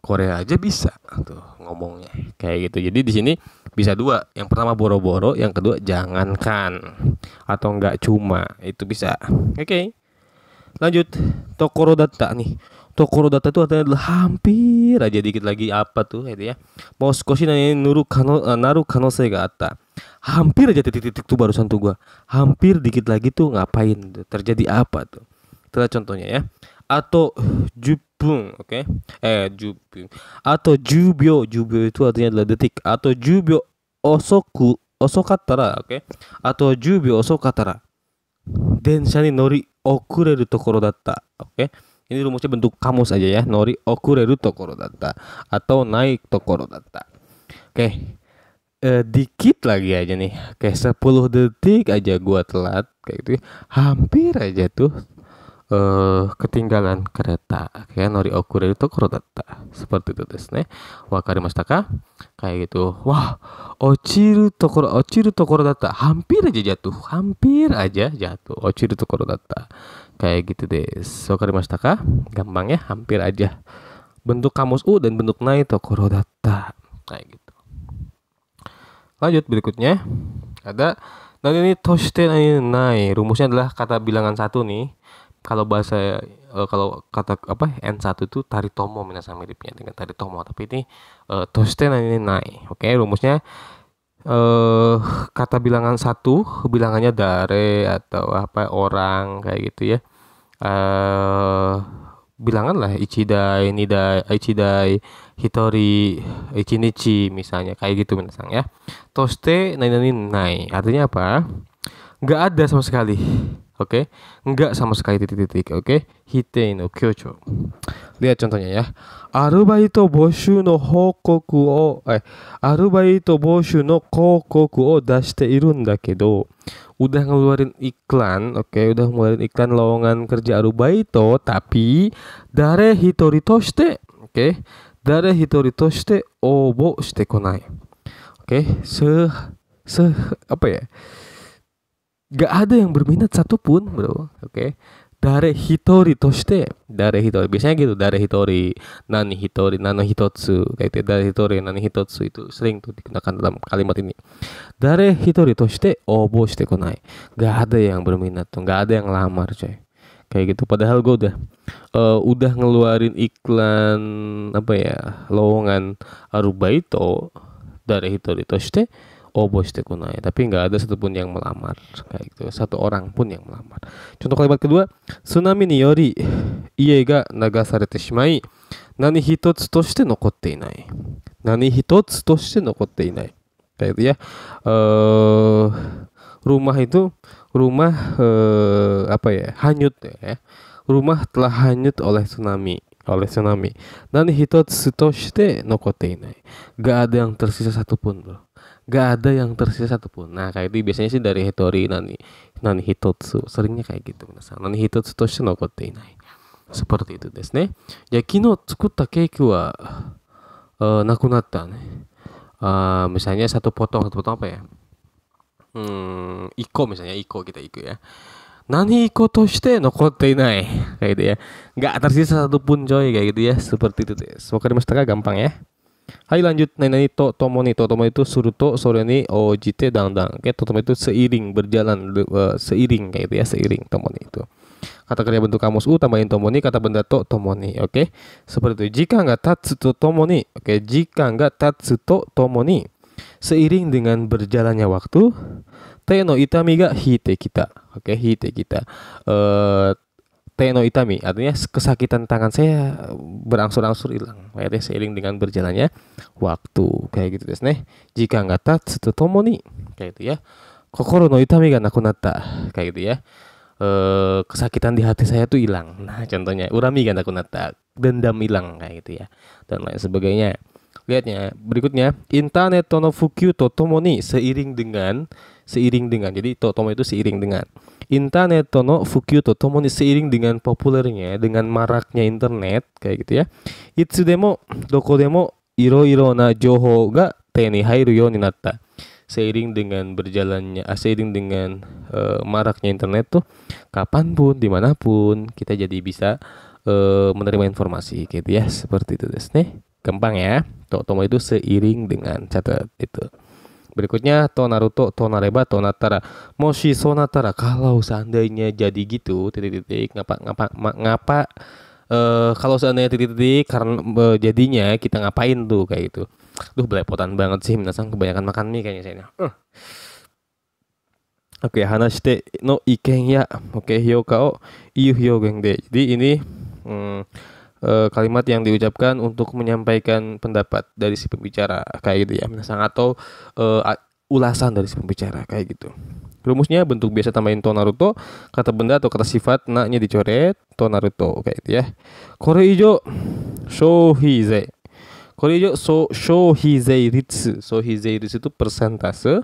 Korea aja bisa tuh ngomongnya. Kayak gitu. Jadi di sini bisa dua. Yang pertama boro-boro, yang kedua jangankan atau enggak cuma. Itu bisa. Oke. Lanjut. Tokoro data nih. Tokoro data itu artinya adalah hampir aja, dikit lagi apa tuh itu ya. Mau skoshi naru kanosei ga atta. Hampir aja titik-titik tuh barusan tuh gua. Hampir dikit lagi tuh ngapain tuh? Terjadi apa tuh? Itulah contohnya ya. Atau jupung, oke? Jupung. Atau jubyo itu artinya adalah detik. Atau jubyo osokattara, oke? Atau jubyo osokattara. Densha ni nori okureru tokoro datta, oke? Ini rumusnya bentuk kamus aja ya. Nori okureru tokoro datta atau naik tokoro datta. Oke. Dikit lagi aja nih. Kayak 10 detik aja gua telat kayak gitu ya. Hampir aja tuh ketinggalan kereta. Kayak nori okureru tokoro datta. Seperti itu desu ne. Wakarimashita ka? Kayak gitu. Wah, ochiru tokoro datta. Hampir aja jatuh. Hampir aja jatuh. Ochiru tokoro datta. Kayak gitu deh. Wakarimashita ka? Gampang ya, hampir aja. Bentuk kamus U dan bentuk nai tokoro datta. Kayak gitu. Lanjut berikutnya. Ada nani ini toshite nani nai. Rumusnya adalah kata bilangan satu nih. Kalau bahasa kalau kata apa N1 itu taritomo, minasang miripnya dengan taritomo, tapi ini toshite nani nai. Oke, rumusnya kata bilangan satu, bilangannya dare atau apa orang kayak gitu ya. Bilangan lah ichidai, nidai, ichidai, hitori, ichinichi misalnya kayak gitu minasang ya. Toshite nani nani nai artinya apa? Nggak ada sama sekali. Oke, nggak sama sekali titik-titik. Oke, hitei no kyocho. Lihat contohnya ya. Arubaito boshu no hokoku o arubaito boshu no kokoku o dashite irun da kedo. Udah ngeluarin iklan, oke, udah ngeluarin iklan lowongan kerja arubaito, tapi dare hitori toshite, oke, dare hitori toshite obo shite konai. Oke, apa ya? Gak ada yang berminat satupun, bro. Oke. Dare hitori toshite, dare hitori. Biasanya gitu, dare hitori, nani hitori, nano hitotsu. Kayak itu, dare hitori, nani hitotsu itu sering tuh digunakan dalam kalimat ini. Dare hitori toshite obo shite konai. Gak ada yang berminat tuh, gak ada yang lamar, coy. Kayak gitu. Padahal gue udah ngeluarin iklan apa ya, lowongan arubaito, dare hitori toshite obo shite konai, tapi nggak ada satupun yang melamar kayak gitu, satu orang pun yang melamar. Contoh kalimat kedua, tsunami ni yori ie ga nagasarete shimai nani hitotsu toshite nokotte inai. Nani hitotsu toshite nokotte inai. Kayak itu ya. Rumah itu apa ya? Hanyut ya. Rumah telah hanyut oleh tsunami. Nani hitotsu toshite nokotte inai. Gak ada yang tersisa satupun, bro. Gak ada yang tersisa satupun. Nah, kayak itu biasanya sih dari hitori nani hitotsu. Seringnya kayak gitu. Nani hitotsu toshite nokotte inai. Seperti itu desu ne. Ya, kino tsukutta keiki wa nakunatta ne. Misalnya satu potong apa ya? Iko misalnya, iko ya. Nani koto shite nokotte inai. Kayak gitu ya. Nggak tersisa satupun coy kayak gitu ya. Seperti itu deh. Semoga dimastaka gampang ya. Hai lanjut nani to tomo ni itu suruto sore ni ojite dangdang. Oke, tomo itu seiring berjalan seiring kayak gitu ya, seiring tomo ni itu. Kata kerja bentuk kamus tambahin tomo ni, kata benda to tomo ni. Oke. Seperti itu. Jika enggak tatsu to tomo ni. Oke, jika enggak tatsu to tomo ni. Seiring dengan berjalannya waktu, te no itami ga hite kita. Oke, hite kita. Teno itami artinya kesakitan tangan saya berangsur-angsur hilang. Kayak seiring dengan berjalannya waktu kayak gitu des nih. Jika nggak tatsu tomo ni kayak gitu ya. Kokoro no itami ga nakunatta kayak gitu ya. Kesakitan di hati saya tuh hilang. Nah, contohnya urami ga nakunatta, dendam hilang kayak gitu ya. Dan lain sebagainya. Lihatnya berikutnya, internet no fukyu to tomo ni seiring dengan jadi tomo itu seiring dengan internet no fukyu to tomo ni seiring dengan populernya, dengan maraknya internet kayak gitu ya. Itsu demo doko demo iro-iro na jouhou ga te ni hairu you ni natta. Seiring dengan berjalannya, seiring dengan maraknya internet tuh, kapanpun, dimanapun kita jadi bisa menerima informasi gitu ya. Seperti itu des nih. Gampang ya. Tomo itu seiring dengan, catat itu. Berikutnya to naruto to nareba to natara. Moshi so natara, kalau seandainya jadi gitu titik-titik ngapa kalau seandainya titik-titik karena jadinya kita ngapain tuh kayak gitu. Duh belepotan banget sih minasan, kebanyakan makan mie kayaknya saya. Oke, hanashite no iken ya. Oke, hyoka o iu hyogen de. Jadi ini kalimat yang diucapkan untuk menyampaikan pendapat dari si pembicara kayak gitu ya, minasan, atau ulasan dari si pembicara kayak gitu. Rumusnya bentuk biasa tambahin to naruto, kata benda atau kata sifat na-nya dicoret, to naruto kayak gitu ya. Kore ijo shohizei. Kore ijo shohizei ritsu. Shohizei ritsu itu persentase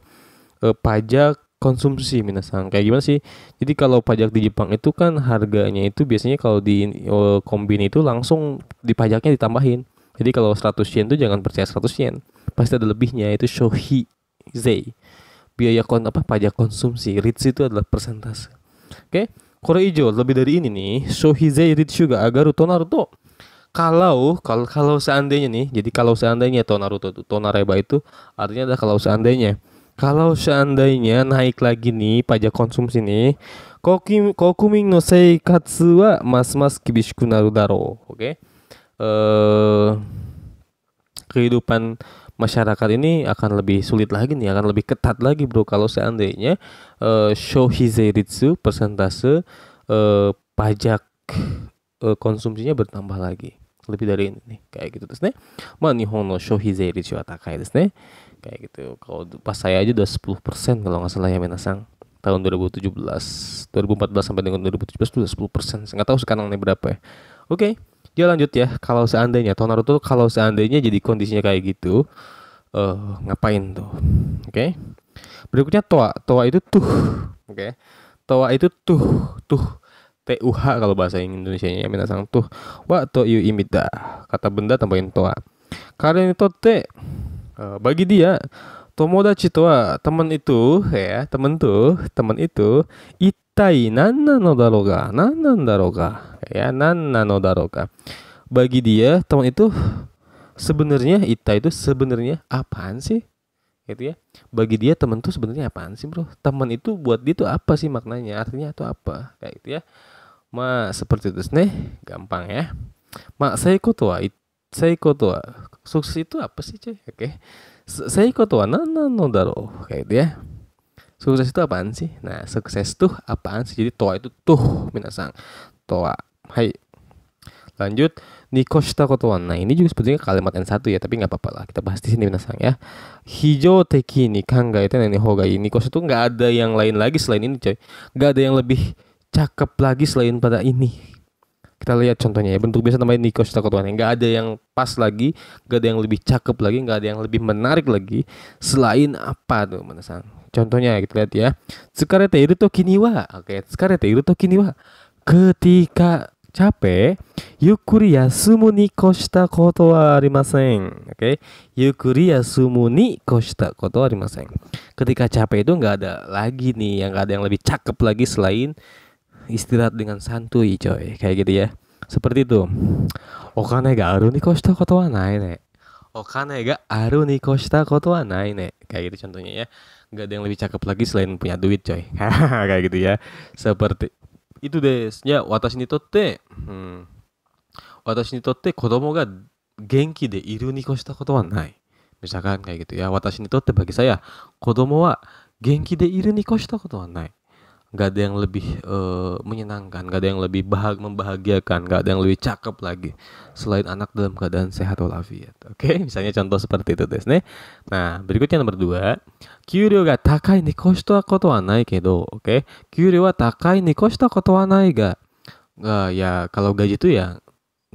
pajak konsumsi minasan. Kayak gimana sih? Jadi kalau pajak di Jepang itu kan harganya itu biasanya kalau di kombini itu langsung dipajaknya ditambahin. Jadi kalau 100 yen itu jangan percaya 100 yen. Pasti ada lebihnya, itu shohizei. Biaya pajak konsumsi. Ritsu itu adalah persentase. Oke. Kore ijo lebih dari ini nih, shohizei ritsu ga agaru to naruto. Kalau seandainya nih, jadi kalau seandainya to naruto itu to nareba itu artinya adalah kalau seandainya. Kalau seandainya naik lagi nih pajak konsumsi nih, kokumin no seikatsu wa mas-mas kibishiku naru daro. Oke. Kehidupan masyarakat ini akan lebih sulit lagi nih, akan lebih ketat lagi bro kalau seandainya shohizei ritsu persentase pajak konsumsinya bertambah lagi lebih dari ini nih kayak gitu terus nih. Nihon no shohizei ritsu wa takai desu ne. Kayak gitu. Kalau pas saya aja udah 10% kalau nggak salah ya minasang. Tahun 2014 sampai dengan 2017 itu udah 10%. Nggak tahu sekarang nih berapa ya. Oke, dia lanjut ya. Kalau seandainya Naruto kalau seandainya jadi kondisinya kayak gitu, ngapain tuh? Oke. Berikutnya toa. Toa itu tuh. Oke. Toa itu tuh. TUH kalau bahasa Indonesianya minasang tuh. Wa to yu imida. Kata benda tambahin toa. Karen itu bagi dia tomodachi to wa teman itu ya, teman itu itai nan nano daro ga ya, nan nano daro ga. Bagi dia teman itu sebenarnya itai itu sebenarnya apaan sih? Gitu ya. Bagi dia teman itu sebenarnya apaan sih, Bro? Teman itu buat dia tuh apa sih maknanya? Artinya itu apa? Kayak gitu ya. Seperti itu nih, gampang ya. Seiko to wa sukses itu apa sih cuy? Oke. Seiko to wa nan no daro. Kayak gitu ya. Sukses itu apaan sih? Nah, sukses tuh apaan sih? Jadi toa itu tuh minasang. Toa. Hai. Lanjut, nikoshita koto wa. Nah, ini juga sebetulnya kalimat N1 ya, tapi nggak apa-apa lah. Kita bahas di sini minasang ya. Hijau teki ni kangaete ni hoga ini. Nikos itu nggak ada yang lain lagi selain ini coy. Nggak ada yang lebih cakep lagi selain pada ini. Kita lihat contohnya ya, bentuk biasa namanya nikoshita koto wa. Nggak ada yang pas lagi, nggak ada yang lebih cakep lagi, nggak ada yang lebih menarik lagi selain apa tuh minasang. Contohnya kita lihat ya. Tsukarete iru toki ni wa. Oke, tsukarete iru toki ni wa. Ketika capek, yukkuri yasumu ni koshita koto wa arimasen. Oke, yukkuri yasumu ni koshita koto wa arimasen. Ketika capek itu nggak ada lagi nih, yang nggak ada yang lebih cakep lagi selain istirahat dengan santuy coy, kayak gitu ya. Seperti itu. Okane ga aru ni koshita koto wa nai ne. Okane ga aru ni koshita koto wa nai ne. Kayak gitu contohnya ya. Nggak ada yang lebih cakep lagi selain punya duit coy. Kayak gitu ya. Seperti itu deh. Ya, watashi ni totte, watashi ni totte kodomo ga genki de iru ni koshita koto wa nai. Misalkan kayak gitu ya. Watashi ni totte bagi saya, kodomo wa genki de iru ni koshita koto wa nai. Gak ada yang lebih menyenangkan, gak ada yang lebih membahagiakan, gak ada yang lebih cakep lagi selain anak dalam keadaan sehat walafiat. Oke, misalnya contoh seperti itu desu ne. Nah, berikutnya nomor 2. Kyuryo ga takai ni koshita koto wa nai kedo. Oke, kyuryo wa takai ni koshita koto wa nai ga. Ya kalau gaji itu ya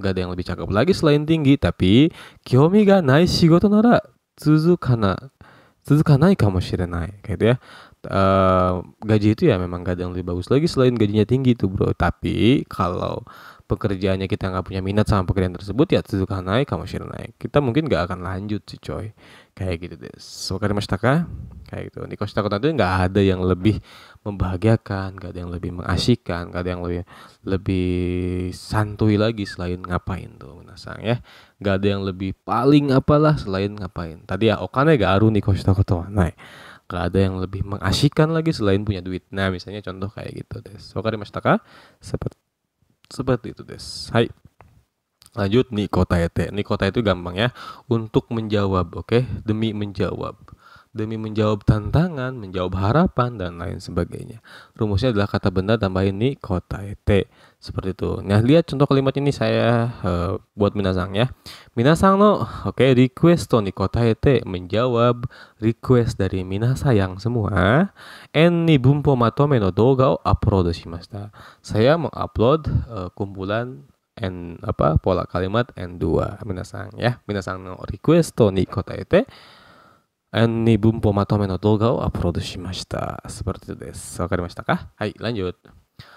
gak ada yang lebih cakep lagi selain tinggi, tapi kyomi ga nai shigoto nara tsuzukanai kamoshirenai, kayak gitu ya. Gaji itu ya memang gak ada yang lebih bagus lagi selain gajinya tinggi tuh bro. Tapi kalau pekerjaannya kita nggak punya minat sama pekerjaan tersebut ya tsuzukanai kamoshirenai, kita mungkin nggak akan lanjut sih coy, kayak gitu deh. Wakarimashita ka? Kayak gitu. Nikoshita kota itu nggak ada yang lebih membahagiakan, nggak ada yang lebih mengasyikkan, nggak ada yang lebih lebih santuy lagi selain ngapain tuh minasang ya. Nggak ada yang lebih paling apalah selain ngapain. Tadi ya okane ga aru nikoshita kota wa nai. Gak ada yang lebih mengasyikkan lagi selain punya duit. Nah, misalnya contoh kayak gitu, des. Wakarimashita ka? Seperti itu, des. Hai. Lanjut nih kota ete. Nih kota itu gampang ya. Untuk menjawab, oke? Demi menjawab. Demi menjawab tantangan, menjawab harapan dan lain sebagainya. Rumusnya adalah kata benda tambahin nih kota ete. Seperti itu. Nah, lihat contoh kalimat ini saya buat minasang ya. Minasang no, oke, request ni kota ete, menjawab request dari minasa yang semua. En ni bunpo matome no doga o upload shimashita. Saya mengupload kumpulan pola kalimat N2 minasang ya. Minasang no request ni kota ete, en ni bunpo matome no doga o upload shimashita. Seperti itu desu. Wakarimashita ka? Hai, lanjut.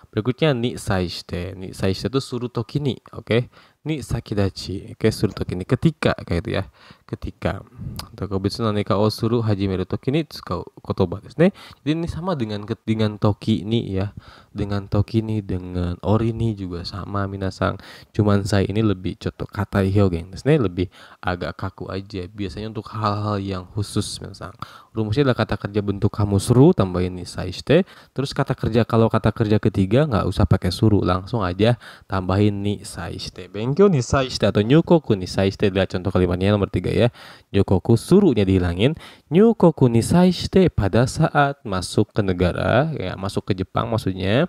Berikutnya ni saishite. Ni saishite itu suruh toki ni, oke? Ni sakidachi, oke? Suruh toki ni ketika, kayak itu ya. Ketika. Takobetsu nanika o suru hajimeru toki ni tsukau kotoba desu ne. Jadi ini sama dengan toki ni ya. Dengan toki ni, dengan ori ni juga sama minasang. Cuman saya ini lebih contoh kata hyogen desu ne, lebih agak kaku aja. Biasanya untuk hal-hal yang khusus minasang. Rumusnya adalah kata kerja bentuk kamu suru tambahin ni saishite. Terus kata kerja kalau kata kerja ketiga nggak usah pakai suru, langsung aja tambahin ni saishite. Benkyou ni saishite atau nyukoku ni saishite. Lihat contoh kalimatnya nomor 3 ya. Nyukoku suruhnya dihilangin. Nyukoku ni saishite pada saat masuk ke negara, ya masuk ke Jepang maksudnya.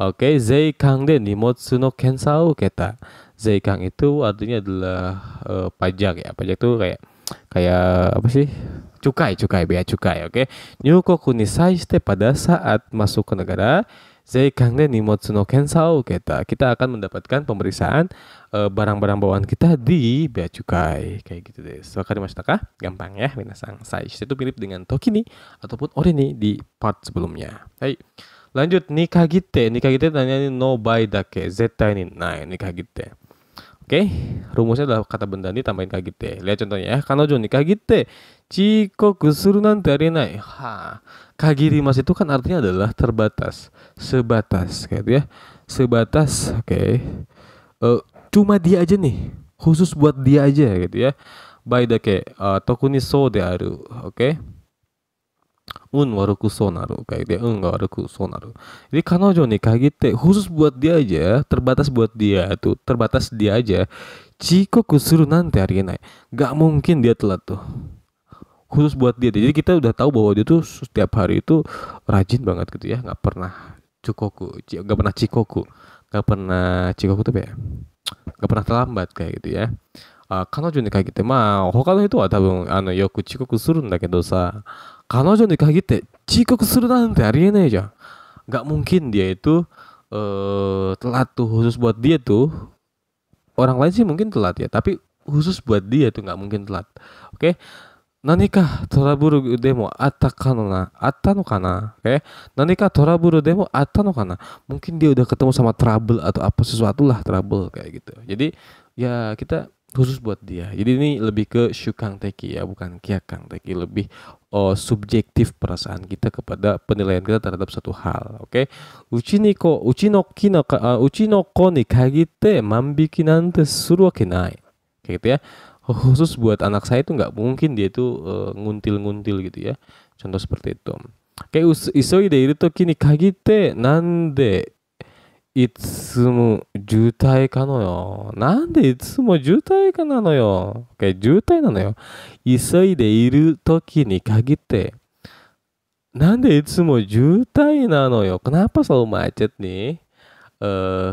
Oke, zeikang de nimotsu no kensa o uketa. Zeikang itu artinya adalah pajak ya. Pajak itu kayak apa sih? Cukai, bea cukai, oke. Nyukoku ni saishite pada saat masuk ke negara, zeikang de nimotsu no kensa o uketa. Kita akan mendapatkan pemeriksaan barang-barang bawaan kita di bea cukai, kayak gitu deh. Wakarimashita ka? Gampang ya, minasang. Saishite itu mirip dengan toki ni ataupun ori ni di part sebelumnya. Hai. Lanjut, nikagite. Nikagite tanya no bai dake, zettai ni nai nikagite. Oke, rumusnya adalah kata benda ini tambahin kagite. Lihat contohnya ya. Kanojo ni kagite chikoku suru nante arenai. Kagirimas itu kan artinya adalah terbatas, sebatas kayak gitu ya. Sebatas, oke. Cuma dia aja nih. Khusus buat dia aja gitu ya. Bai dake tokuni so de aru. Oke. Waruku so naru, kayak dia ga waruku so naru. Jadi kanojo nih kagite khusus buat dia aja, terbatas buat dia tuh, terbatas dia aja. Chikoku suru nante arenai. Gak mungkin dia telat tuh. Khusus buat dia. Jadi kita udah tahu bahwa dia tuh setiap hari itu rajin banget gitu ya, nggak pernah chikoku, nggak pernah chikoku tuh ya, nggak pernah terlambat kayak gitu ya. Kanojo ni kagite, hoka no hito wa tabun yoku chikoku suru nda kedo sa, kanojo ni kagite chikoku suru nante arienai jan. Gak mungkin dia itu telat tuh, khusus buat dia tuh. Orang lain sih mungkin telat ya, tapi khusus buat dia tuh nggak mungkin telat. Oke. Nanika toraburu demo atta no kana? Oke. Nanika toraburu demo atta no kana? Mungkin dia udah ketemu sama trouble atau apa sesuatu lah, trouble kayak gitu. Jadi ya kita khusus buat dia. Jadi ini lebih ke shukang teki ya, bukan kyakang teki, lebih subjektif perasaan kita kepada penilaian kita terhadap satu hal. Oke, uchi no ko ni kagitte manbiki nante suru wake nai. Kayak gitu ya. Khusus buat anak saya itu nggak mungkin dia itu nguntil-nguntil gitu ya. Contoh seperti itu. Kayak isoide iru toki ni kagitte nande itsumo jutai ka no yo. Nande itsumo jutai ka na no yo. Kayak jutai na no yo. Isoide iru toki ni kagitte nande itsumo jutai na no yo. Kenapa selalu macet nih?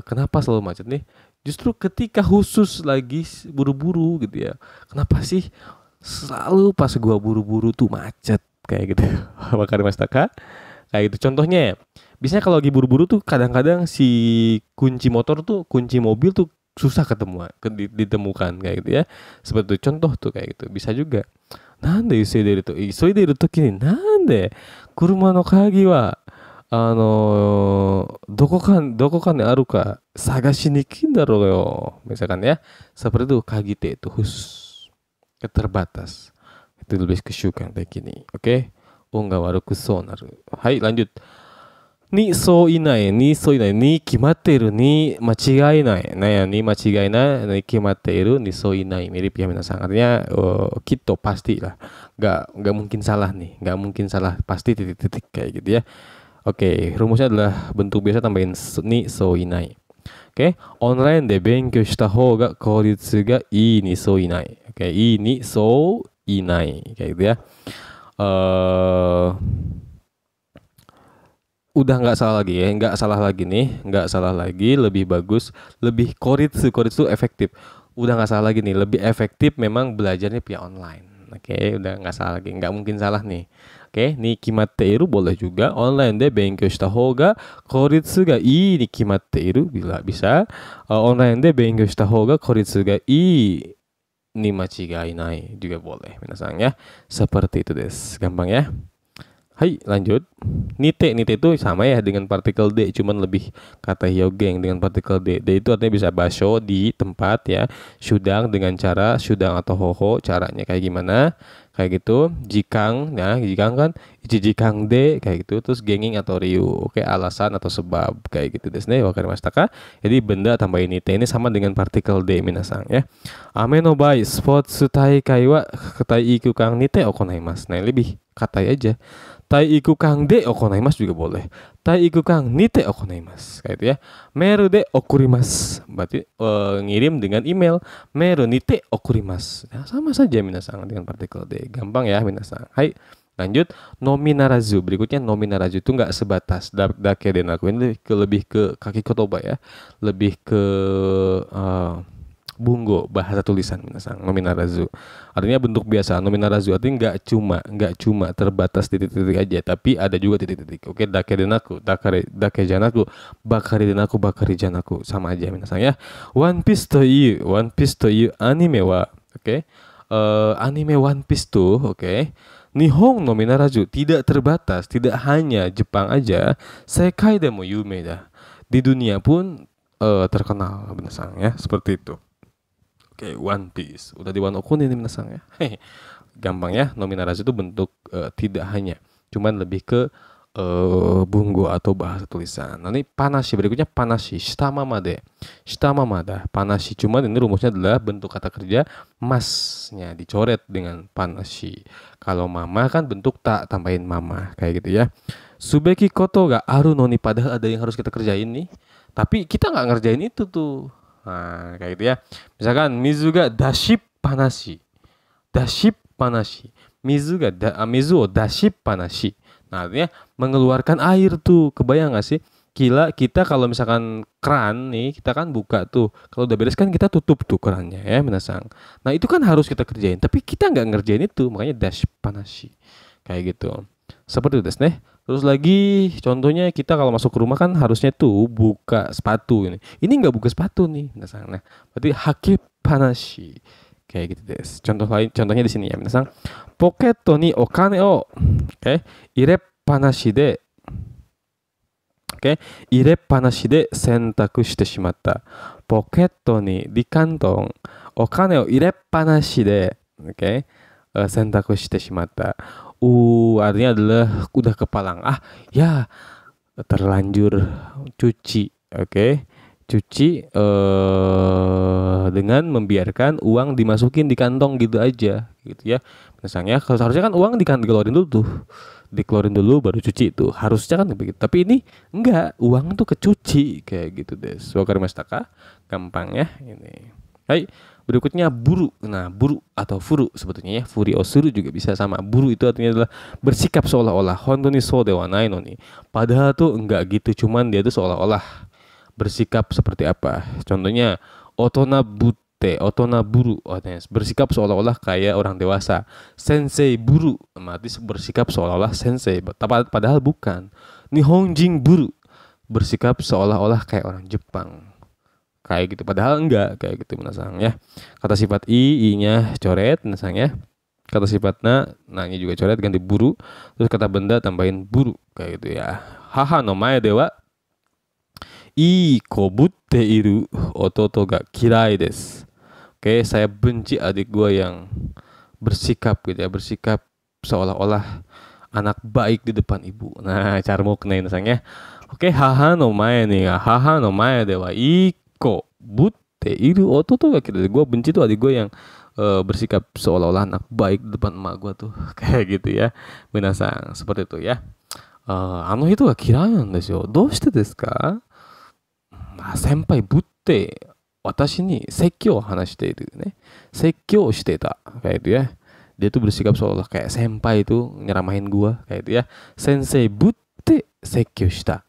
Kenapa selalu macet nih? Justru ketika khusus lagi buru-buru gitu ya. Kenapa sih selalu pas gua buru-buru tuh macet kayak gitu? Wakarimashita ka? Kayak gitu. Contohnya, biasanya kalau lagi buru-buru tuh kadang-kadang si kunci motor tuh, kunci mobil tuh susah ditemukan kayak gitu ya. Seperti itu. Contoh tuh kayak gitu. Bisa juga. Nande isoideru toki ni nande kuruma no kagi wa doko kan aru ka sagashi ni kin daro yo. Misalkan ya, seperti itu kagite itu khusus, terbatas. Itu lebih ke syukan kayak gini. Oke. Onga waruku so naru. Hai, lanjut. Ni so inai, ni kimatteru, ni machigai nai. Nah ya, ni machigai nai, ni kimatteru, ni so inai. Mirip ya minasan. Artinya kito pasti lah. Nggak mungkin salah nih. Nggak mungkin salah. Pasti titik-titik kayak gitu ya. Oke, rumusnya adalah bentuk biasa tambahin ni so inai. Oke, online de benkyou shita hou ga kouritsu ga ii ni so inai. Oke, ii ni so inai kayak gitu ya. Udah nggak salah lagi ya, nggak salah lagi, lebih bagus, lebih kouritsu efektif. Udah nggak salah lagi nih, lebih efektif memang belajarnya via online. Oke, udah nggak salah lagi, nggak mungkin salah nih. Oke, ni kimatteiru boleh juga. Online de benkyou shita hou ga kouritsu ga ii ni kimatteiru bisa. Online de benkyou shita hou ga kouritsu ga ii ni machigai nai juga boleh. Minasan ya. Seperti itu des. Gampang ya. Hai, lanjut. Nite itu sama ya dengan partikel D, cuman lebih kata hyogeng dengan partikel D. D itu artinya bisa basho, di tempat ya. Shudang dengan cara shudang atau hoho, caranya kayak gimana? Kayak gitu. Jikang, ya, jikang kan ichijikang de kayak gitu. Terus genging atau ryu, oke, alasan atau sebab kayak gitu desu ne. Wakarimashita ka? Jadi benda tambah nite ini sama dengan partikel D minasan ya. Ame no bai sports taikai wa katai ikukang nite okonaimasu. Nah, lebih katai aja. Tai ikukang de okonaimasu juga boleh. Tai ikukang nite okonaimasu. Kayak itu ya. Meru de okurimasu. Berarti ngirim dengan email. Meru nite okurimasu. Nah, sama saja minasan dengan partikel D. Gampang ya minasan. Hai, lanjut. Nominarazu. Berikutnya nominarazu itu nggak sebatas dake denaku. Ini lebih ke kaki kotoba ya. Lebih ke bungo, bahasa tulisan minasan. Nominarazu artinya bentuk biasa. Nominarazu artinya nggak cuma terbatas titik-titik aja, tapi ada juga titik-titik. Oke, dake denaku, dake janaku, bakari janaku, sama aja minasan ya. One Piece to you anime wa, oke. Anime One Piece tuh, oke. Nihon no minarazu, tidak terbatas, tidak hanya Jepang aja. Sekai demo yume dah. Di dunia pun terkenal minasan ya, seperti itu. Oke, One Piece. Udah di Wano Kuni nih minasan ya. Gampang ya, nominarazu itu bentuk tidak hanya. Cuman lebih ke bungo atau bahasa tulisan. Nanti panashi, berikutnya panashi. Shitama made. Shitama mada. Panashi. Cuman ini rumusnya adalah bentuk kata kerja masnya dicoret dengan panashi. Kalau mama kan bentuk tak, tambahin mama. Kayak gitu ya. Subeki koto ga aru noni, padahal ada yang harus kita kerjain nih. Tapi kita nggak ngerjain itu tuh. Nah, kayak gitu ya. Misalkan mizu ga daship panashi. Mizu o daship panashi. Nah, artinya mengeluarkan air tuh. Kebayang gak sih? Kita kalau misalkan keran nih, kita kan buka tuh. Kalau udah beres kan kita tutup tuh kerannya ya, minasan. Nah, itu kan harus kita kerjain. Tapi kita nggak ngerjain itu. Makanya daship panashi. Kayak gitu. Seperti itu desu ne. Terus lagi contohnya kita kalau masuk ke rumah kan harusnya tuh buka sepatu ini. Ini nggak buka sepatu nih, minasan. Nah, berarti haki panashi. Kayak gitu des. Contohnya di sini ya, minasan. Poketo ni okane o, ire panashi de, ire panashi de sentaku shite shimatta. Poketo ni, di kantong, okane o ire panashi de, sentaku shite shimatta. artinya adalah udah kepalang. Ya terlanjur cuci. Oke. Cuci dengan membiarkan uang dimasukin di kantong gitu aja gitu ya. Misalnya kalau seharusnya kan uang dikeluarin dulu tuh. Dikeluarin dulu baru cuci itu. Harusnya kan begitu. Tapi ini enggak, uang tuh kecuci kayak gitu deh. Wakarimashita ka? Gampang ya ini. Hai, berikutnya buru. Nah, buru atau furu sebetulnya ya. Furi osuru juga bisa sama. Buru itu artinya adalah bersikap seolah-olah. Hontou ni sou de wa nai no ni. Padahal tuh enggak gitu, cuman dia tuh seolah-olah bersikap seperti apa. Contohnya otona otona buru, bersikap seolah-olah kayak orang dewasa. Sensei buru, berarti bersikap seolah-olah sensei, padahal bukan. Nihonjin buru, bersikap seolah-olah kayak orang Jepang. Kayak gitu, padahal enggak kayak gitu minasang ya. Kata sifat i-nya coret minasang ya. Kata sifatnya na-nya juga coret ganti buru. Terus kata benda tambahin buru kayak gitu ya. Haha no mae dewa iko butte iru ototo ga kirai desu. Oke, saya benci adik gue yang bersikap gitu ya, bersikap seolah-olah anak baik di depan ibu. Nah, cara mau kenain misalnya. Oke, haha no mae nih, haha no mae dewa iko butte iru ototo ga kirai. Gue benci tuh adik gue yang bersikap seolah-olah anak baik di depan emak gue tuh. Kayak gitu ya. Minasang, seperti itu ya. Hito ga kirai nan desu yo. Doushite desu ka? 先輩ぶって私に説教を話しているね. 説教 してた kayak itu ya. Dia tuh bersikap seolah kayak senpai itu nyeramahin gua kayak itu ya. Sensei butte sekkyo shita.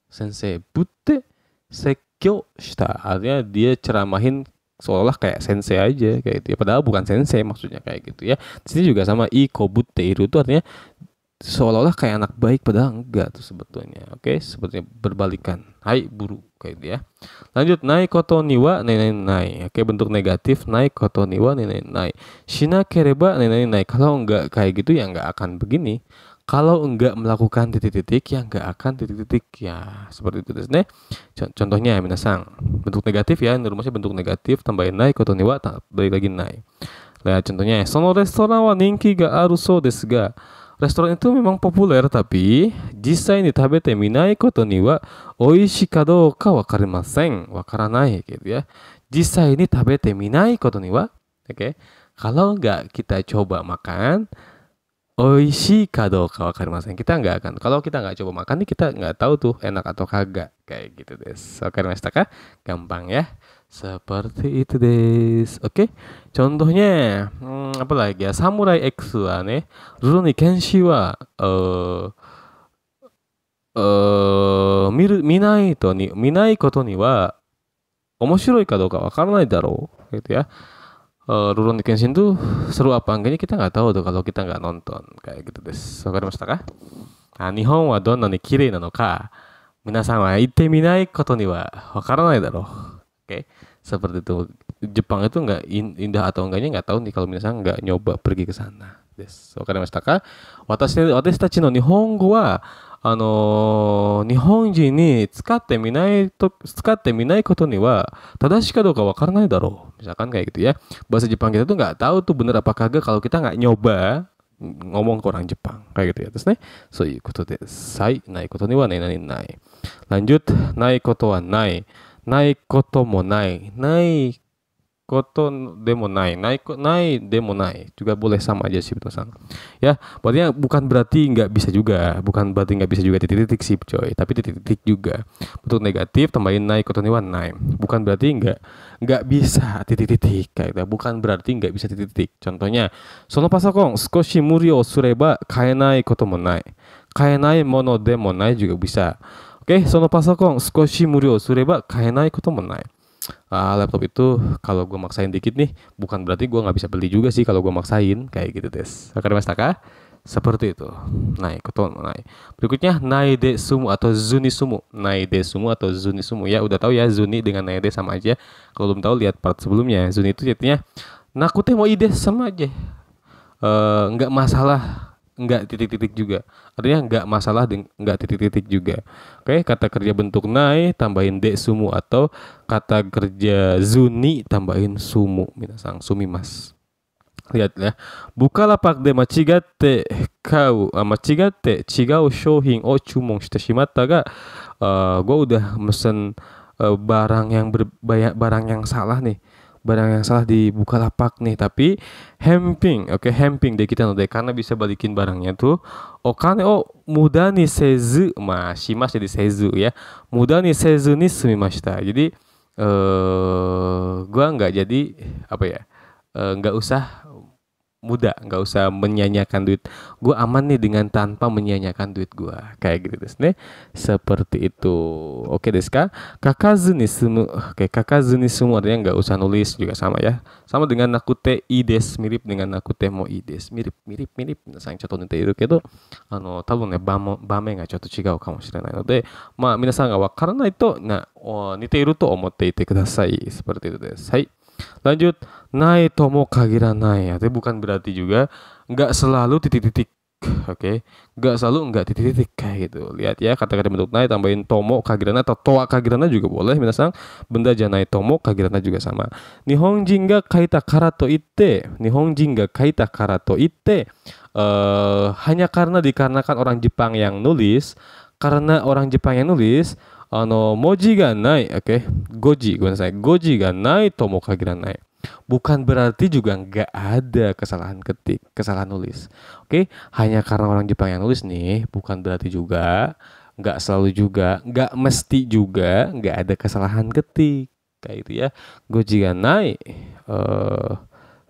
Sensei butte sekkyo shita. Artinya dia ceramahin seolah kayak sensei aja kayak itu ya. Padahal bukan sensei maksudnya kayak gitu ya. Di sini juga sama iko butte iru itu artinya seolah-olah kayak anak baik padahal enggak tuh sebetulnya. Oke, sebetulnya berbalikan. Hai buru kayak gitu ya. Lanjut, nai koto ni wa nai nai. Oke, bentuk negatif nai koto ni wa nai nai. Shinakereba nai nai. Kalau enggak kayak gitu ya enggak akan begini. Kalau enggak melakukan titik-titik ya enggak akan titik-titik ya. Seperti itu desu. Contohnya minasang. Bentuk negatif ya, ini rumusnya bentuk negatif tambahin nai koto ni wa balik lagi nai. Lihat contohnya, sono restoran wa ninki ga aru sou desu ga. Restoran itu memang populer tapi jisai ni tabete minai koto ni wa oishii ka dou ka wakarimasen, wakaranai gitu ya. Jisai ni tabete minai koto ni wa, oke. Kalau enggak kita coba makan, oishii ka dou ka wakarimasen. Kita enggak akan. Kalau kita enggak coba makan nih kita enggak tahu tuh enak atau kagak kayak gitu desu. Wakarimashita ka? Gampang ya. Seperti itu des. Oke. Contohnya apa lagi ya? Samurai X wa ne, ruru ni kenshi wa minai koto ni wa omoshiroi ka dou ka wakaranai daro gitu ya. Rurouni Kenshin tuh seru apa enggaknya kita nggak tahu tuh kalau kita nggak nonton kayak gitu des. Wakarimashita ka? Nah, Nihon wa donna ni kirei nano ka? Minasan wa itte minai koto ni wa wakaranai daro. Oke, seperti itu. Jepang itu nggak indah atau enggaknya nggak tahu nih kalau misalnya nggak nyoba pergi ke sana. Des. Wakarimashita ka? Watashi tachi no Nihongo wa Nihonjin ni tsukatte minai koto ni wa tadashi ka dou ka wakaranai daro. Misalkan kayak gitu ya. Bahasa Jepang kita tuh nggak tahu tuh bener apa kagak kalau kita nggak nyoba ngomong ke orang Jepang kayak gitu ya. Terus nih, so iya koto desu. Hai, nai koto ni wa nai nai nai. Lanjut, nai koto wa nai. Nai koto mo nai. Nai koto demo nai. Nai demo nai. Juga boleh sama aja sih betul. Ya, berarti bukan berarti nggak bisa juga. Bukan berarti nggak bisa juga titik-titik sih coy. Tapi titik-titik juga. Bentuk negatif tambahin nai koto ni wa nai. Bukan berarti nggak bisa titik-titik kayak gitu. Bukan berarti nggak bisa titik-titik. Contohnya, sono pasokon skoshi muri o sureba kaenai koto mo nai. Kaenai mono demo nai juga bisa. Oke, sono pasokon skoshi muri o sureba kaenai koto mo nai. Laptop itu kalau gue maksain dikit nih, bukan berarti gue nggak bisa beli juga sih kalau gue maksain kayak gitu des. Wakarimashita ka? Seperti itu. Nai koto nai. Berikutnya nai de sumu atau zuni sumu. Nai de sumu atau zuni sumu ya udah tahu ya, zuni dengan nai de sama aja. Kalau belum tahu lihat part sebelumnya. Zuni itu artinya nakute mo ide sama aja. Nggak masalah, nggak titik-titik juga. Artinya nggak masalah, nggak titik-titik juga. Oke, kata kerja bentuk nai tambahin de sumu atau kata kerja zuni tambahin sumu. Minasang sumimasu. Lihat ya. Bukalapak de machigatte machigatte chigau shouhin o chumon shite shimatta ga, gua udah mesen barang yang salah nih. Barang yang salah di Bukalapak nih, tapi hemping, oke, hemping deh kita deh, karena bisa balikin barangnya tuh. Okane o muda ni sezu, shimas jadi sezu ya. Muda ni sezu ni sumimashita. Jadi gua nggak jadi apa ya? Nggak usah muda, nggak usah menyanyiakan duit. Gue aman nih dengan tanpa menyanyiakan duit gue, kayak gitu desu ne. Seperti itu. Oke deska. Kakazu ni sumu. Oke, kakazu ni sumu artinya nggak usah nulis, juga sama ya. Sama dengan nakute ides, mirip dengan nakute mo ides. Mirip. Minasan choto niteiru kedo, tabun ne bame ga choto chigau kamoshirenai node, minasan ga wakaranai to niteiru to omotte ite kudasai. Seperti itu desu. Hai. Lanjut, nai tomo kagiranai. Artinya bukan berarti juga nggak selalu titik-titik. Oke, nggak selalu nggak titik-titik kayak gitu. Lihat ya, kata-kata bentuk nai tambahin tomo kagirana atau toa kagirana juga boleh. Minasang benda janai tomo kagirana juga sama. Nihonjin ga kaita kara to itte, Nihonjin ga kaita kara to itte, hanya karena dikarenakan orang Jepang yang nulis, karena orang Jepang yang nulis, moji ga nai, oke, goji ga nai tomo kagiranai. Bukan berarti juga nggak ada kesalahan ketik, kesalahan nulis. Oke, hanya karena orang Jepang yang nulis nih, bukan berarti juga, nggak selalu juga, nggak mesti juga nggak ada kesalahan ketik. Kayak itu ya. Goji ga nai,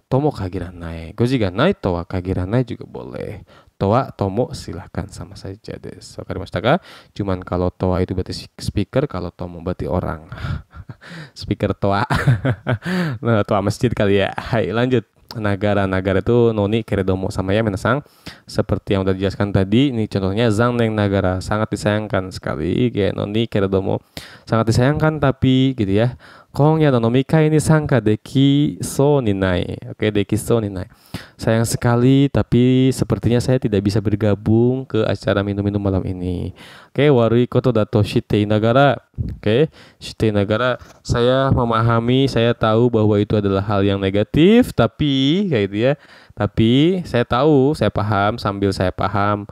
tomo kagiranai. Goji ga nai towa kagiranai juga boleh. Toa, tomo silahkan sama saja desu. Wakarimashita ka? Cuman kalau toa itu berarti speaker, kalau tomo berarti orang. Speaker toa. Nah, toa masjid kali ya. Hai, lanjut. Nagara itu noni keredomo sama ya menasang. Seperti yang udah dijelaskan tadi, ini contohnya zaneng nagara, sangat disayangkan sekali. Kayak noni keredomo, sangat disayangkan tapi gitu ya. Konya no nomikai ni sangka deki so ni nai. Oke, deki so ni nai. Sayang sekali, tapi sepertinya saya tidak bisa bergabung ke acara minum-minum malam ini. Oke, warui koto dato shite inagara. Oke, shite inagara, saya memahami, saya tahu bahwa itu adalah hal yang negatif, tapi kayak gitu ya. Tapi saya tahu, saya paham, sambil saya paham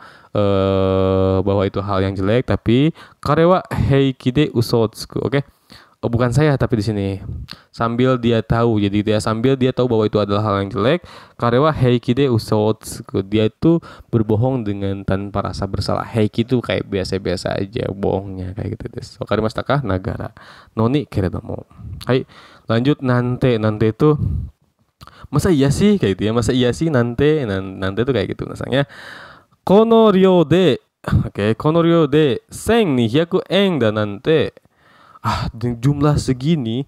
bahwa itu hal yang jelek, tapi karewa heiki de uso tsuku. Oke. Oh, bukan saya tapi di sini sambil dia tahu, jadi dia sambil dia tahu bahwa itu adalah hal yang jelek, karewa heiki de usotsuku, dia itu berbohong dengan tanpa rasa bersalah. Heiki itu kayak biasa-biasa aja bohongnya kayak gitu desu. Wakarimashita ka? Nagara noni keredomo. Hai, lanjut. Nante itu masa iya sih kayak gitu ya, masa iya sih nante itu kayak gitu misalnya. Kono ryo de, oke, kono ryo de 1200 yen da nante. Jumlah segini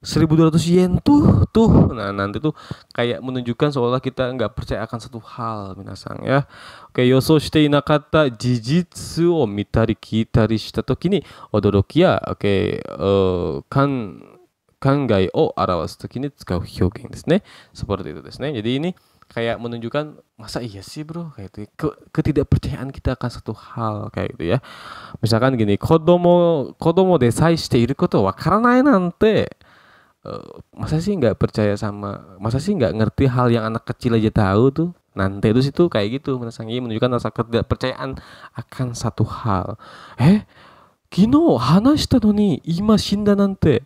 1.200 yen tuh. Nah, nanti tuh kayak menunjukkan seolah kita nggak percaya akan satu hal, minasang ya. Oke, yoso shite inakatta jijitsu o mitari kitari shita toki ni odoroki ya, oke, kangai o arawasu toki ni tsukau hyougen desu ne. Seperti itu desu ne. Jadi ini kayak menunjukkan masa iya sih bro, kayak itu ketidakpercayaan kita akan satu hal kayak gitu ya. Misalkan gini, kodomo desai shite iru koto wakaranai nante. Masa sih nggak percaya sama, masa sih nggak ngerti hal yang anak kecil aja tahu tuh. Nante itu situ kayak gitu, menunjukkan rasa ketidakpercayaan akan satu hal. Kino hanashita no ni ima shinda nante.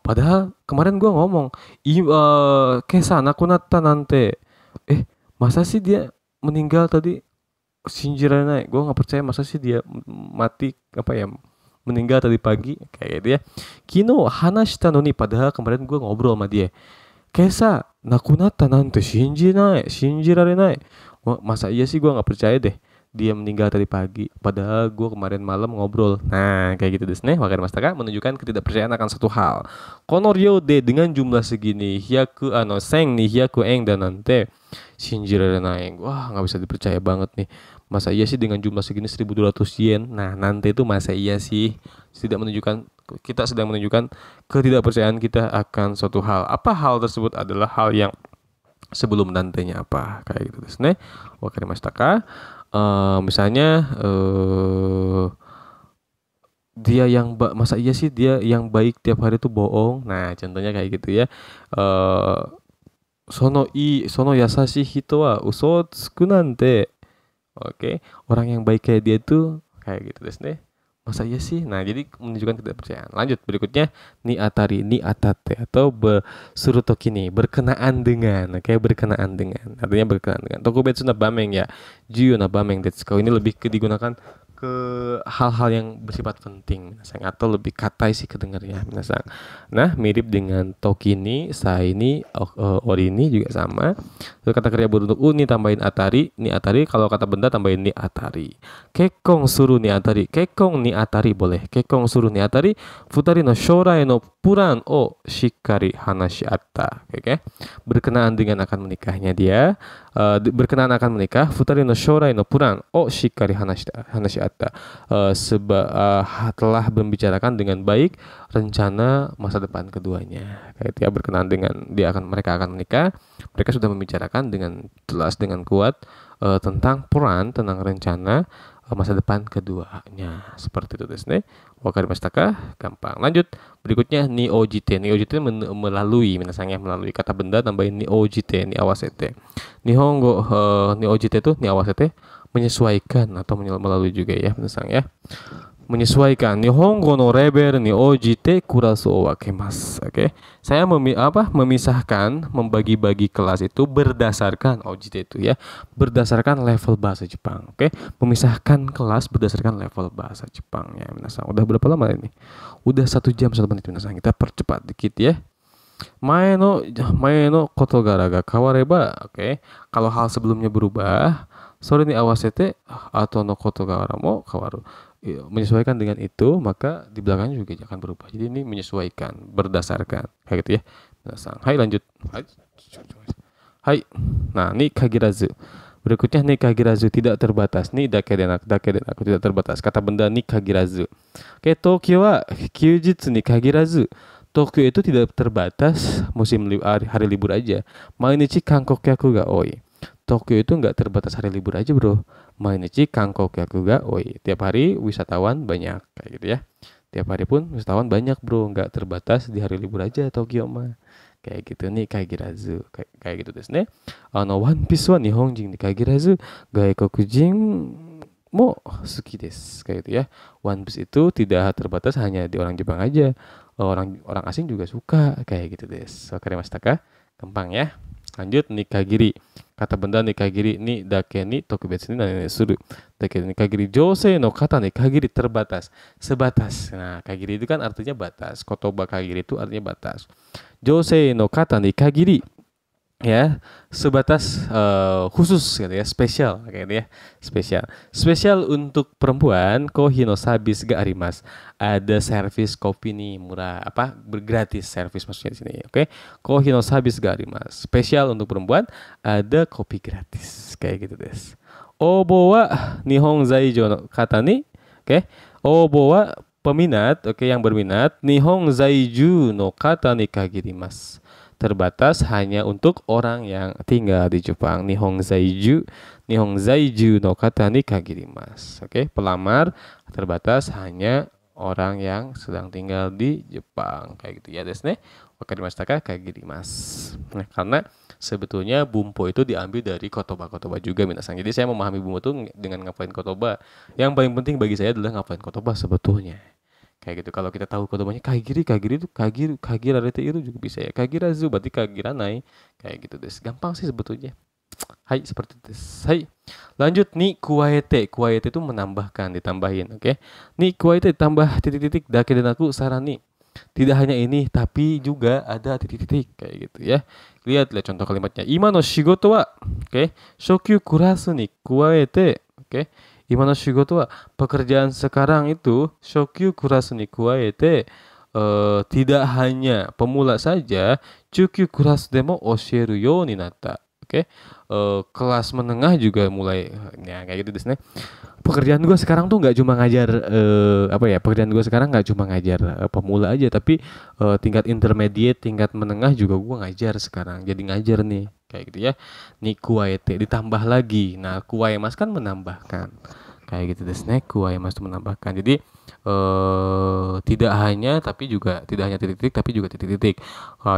Padahal kemarin gua ngomong, kesa nakunatta nante. Masa sih dia meninggal tadi? Shinjiranai, gue nggak percaya, masa sih dia mati, apa ya, meninggal tadi pagi kayak gitu ya. Kino hanashita no ni, padahal kemarin gue ngobrol sama dia. Kesa nakunatta nante shinjirarenai. Masa iya sih, gue nggak percaya deh dia meninggal tadi pagi, padahal gue kemarin malam ngobrol. Nah, kayak gitu desu ne. Wakarimashita ka? Menunjukkan ketidakpercayaan akan satu hal. Kono ryo de, dengan jumlah segini, hyaku seng ni hyaku eng dan nante shinjirarenai. Wah, nggak bisa dipercaya banget nih. Masa iya sih dengan jumlah segini 1.200 yen. Nah, nanti itu masa iya sih, tidak menunjukkan, kita sedang menunjukkan ketidakpercayaan kita akan suatu hal. Apa hal tersebut? Adalah hal yang sebelum nantenya apa, kayak gitu desu ne. Wakarimashita ka? Misalnya dia yang masa iya sih dia yang baik tiap hari tuh bohong. Nah, contohnya kayak gitu ya. sono yasashi hito wa uso o tsuku nante. Oke, orang yang baik kayak dia tuh kayak gitu desu ne. Masa iya sih? Nah, jadi menunjukkan ketidakpercayaan. Lanjut berikutnya ni atari, ni atate atau surutoki ni berkenaan dengan, oke, berkenaan dengan. Artinya berkenaan dengan. Tokubetsu na bameng ya. Juyo na bameng desu. Kalau ini lebih digunakan ke hal-hal yang bersifat penting minasang, atau lebih katai sih kedengarnya minasang. Nah, mirip dengan toki ni, sai ni, ori ni juga sama. Terus kata kerja berbentuk u ni tambahin atari, ni atari. Kalau kata benda tambahin ni atari. Kekkong suru ni atari, kekkong ni atari boleh. Kekkong suru ni atari, futari no shourai no puran o shikkari hanashi atta. Oke. Berkenaan dengan akan menikahnya dia, berkenaan akan menikah, futari no shourai no puran o shikkari hanashi atta. Telah membicarakan dengan baik rencana masa depan keduanya. Kayak dia berkenaan dengan mereka akan menikah, mereka sudah membicarakan dengan jelas, dengan kuat tentang tentang rencana masa depan keduanya. Seperti itu desu ne. Wakarimashita ka? Gampang. Lanjut. Berikutnya ni ojite. Ni ojite melalui, minasangnya melalui kata benda tambahin ni ojite, ni awasete. Nihongo ni ojite itu ni awasete menyesuaikan atau melalui juga ya, minasang ya. Menyesuaikan Nihongo no level ni ojite kurasu o wakemasu. Oke. Saya memisahkan, membagi-bagi kelas itu berdasarkan ojite itu ya, berdasarkan level bahasa Jepang. Oke. Memisahkan kelas berdasarkan level bahasa Jepangnya. Minasang, udah berapa lama ini? Udah 1 jam 1 menit minasang. Kita percepat dikit ya. Mae no kotogara ga kawareba. Oke. Kalau hal sebelumnya berubah, sore ni awasete atau no kotogara mo kawaru. Menyesuaikan dengan itu, maka di belakangnya juga akan berubah. Jadi ini menyesuaikan berdasarkan kayak gitu ya. Hai, lanjut. Hai. Nah, ni kagirazu. Berikutnya ni kagirazu, tidak terbatas. Ni dake den aku tidak terbatas. Kata benda ni kagirazu. Oke, Tokyo wa kyujitsu ni kagirazu. Tokyo itu tidak terbatas musim hari libur aja. Mainichi kankokyaku ga oi. Tokyo itu nggak terbatas hari libur aja, bro. Mainichi kankokyaku ga oi. Tiap hari wisatawan banyak, kayak gitu ya. Tiap hari pun wisatawan banyak, bro. Nggak terbatas di hari libur aja Tokyo mah. Kayak gitu nih, kagirazu. Kayak gitu desu ne. One Piece wa nihonjin ni kagirazu gaikokujin mo suki desu. Kayak gitu ya. One Piece itu tidak terbatas hanya di orang Jepang aja. Orang asing juga suka, kayak gitu desu. Wakarimashita ka? Gampang ya. Lanjut, nikagiri. Kata benda nikagiri ni dake ni tokubetsu ni nani suru. Dake nikagiri jose no kata nikagiri terbatas, sebatas. Nah, kagiri itu kan artinya batas. Kotoba kagiri itu artinya batas. Jose no kata nikagiri ya, sebatas khusus gitu ya, spesial kayak gitu ya, spesial untuk perempuan. Kohi no sabis ga arimasu, ada servis kopi nih murah, bergratis, servis maksudnya di sini. Oke. Kohi no sabis ga arimasu, spesial untuk perempuan, ada kopi gratis kayak gitu des. Obo wa nihon zaijo no kata ni, oke. Obo wa peminat, oke, yang berminat, nihon zaiju no kata ni kagirimasu, terbatas hanya untuk orang yang tinggal di Jepang. Nihon zaiju no kata ni kagirimasu. Oke, pelamar terbatas hanya orang yang sedang tinggal di Jepang. Kayak gitu ya, desu ne. Wakarimashita ka? Kagirimasu. Nah, karena sebetulnya bumpo itu diambil dari kotoba juga minasang. Jadi saya memahami bumpo itu dengan ngapalin kotoba. Yang paling penting bagi saya adalah ngapalin kotoba sebetulnya. Kayak gitu. Kalau kita tahu kodenya kagiri itu kagirarete itu juga bisa ya. Kagirazu berarti kagiranai. Kayak gitu des. Gampang sih sebetulnya. Hai, seperti itu. Hai. Lanjut nih kuwaete. Kuwaete itu menambahkan, ditambahin, oke. Nih kuwaete ditambah titik-titik dake dan aku sarani. Tidak hanya ini tapi juga ada titik-titik kayak gitu ya. Lihat contoh kalimatnya. Ima no shigoto wa, oke. Shokyu kurasu ni kuwaete, oke. Imano shigoto wa, pekerjaan sekarang itu shokyu kurasu ni kuwaete, tidak hanya pemula saja, chukyu kurasu demo oshiru you ni natta. Oke. Kelas menengah juga mulai ya kayak gitu desu ne. Pekerjaan gue sekarang tuh nggak cuma ngajar pekerjaan gue sekarang nggak cuma ngajar pemula aja, tapi tingkat intermediate, tingkat menengah juga gue ngajar sekarang. Jadi ngajar nih kayak gitu ya. Ni kuwaete ditambah lagi. Nah, kuwae mas kan menambahkan. Kayak gitu desu ne. Kuwaimasu itu menambahkan. Jadi tidak hanya titik-titik tapi juga titik-titik.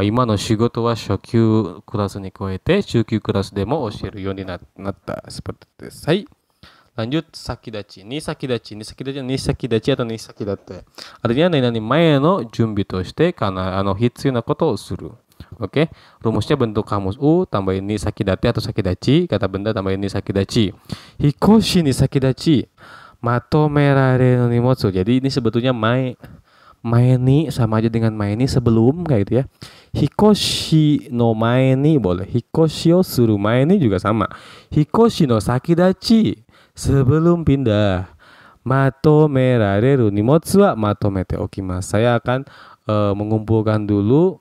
Ima no shigoto wa shokyu kurasu ni koete shukyu kurasu demo oshiru you ni natta. Seperti itu. Hai. Lanjut sakidachi. Ni sakidachi atau ni sakidate. Artinya nani mae no junbi to shite kana hitsuyou na koto o suru. Oke, rumusnya bentuk kamus u tambahin ni sakidate atau sakidachi, kata benda tambahin ni sakidachi. Hikoshi ni sakidachi. Matomerare no nimotsu. Jadi ini sebetulnya mae ni sama aja dengan mae ni sebelum kayak gitu ya. Hikoshi no mae ni boleh. Hikoshi o suru mae ni juga sama. Hikoshi no sakidachi sebelum pindah. Matomerareru nimotsu wa matomete okimasu. Saya akan mengumpulkan dulu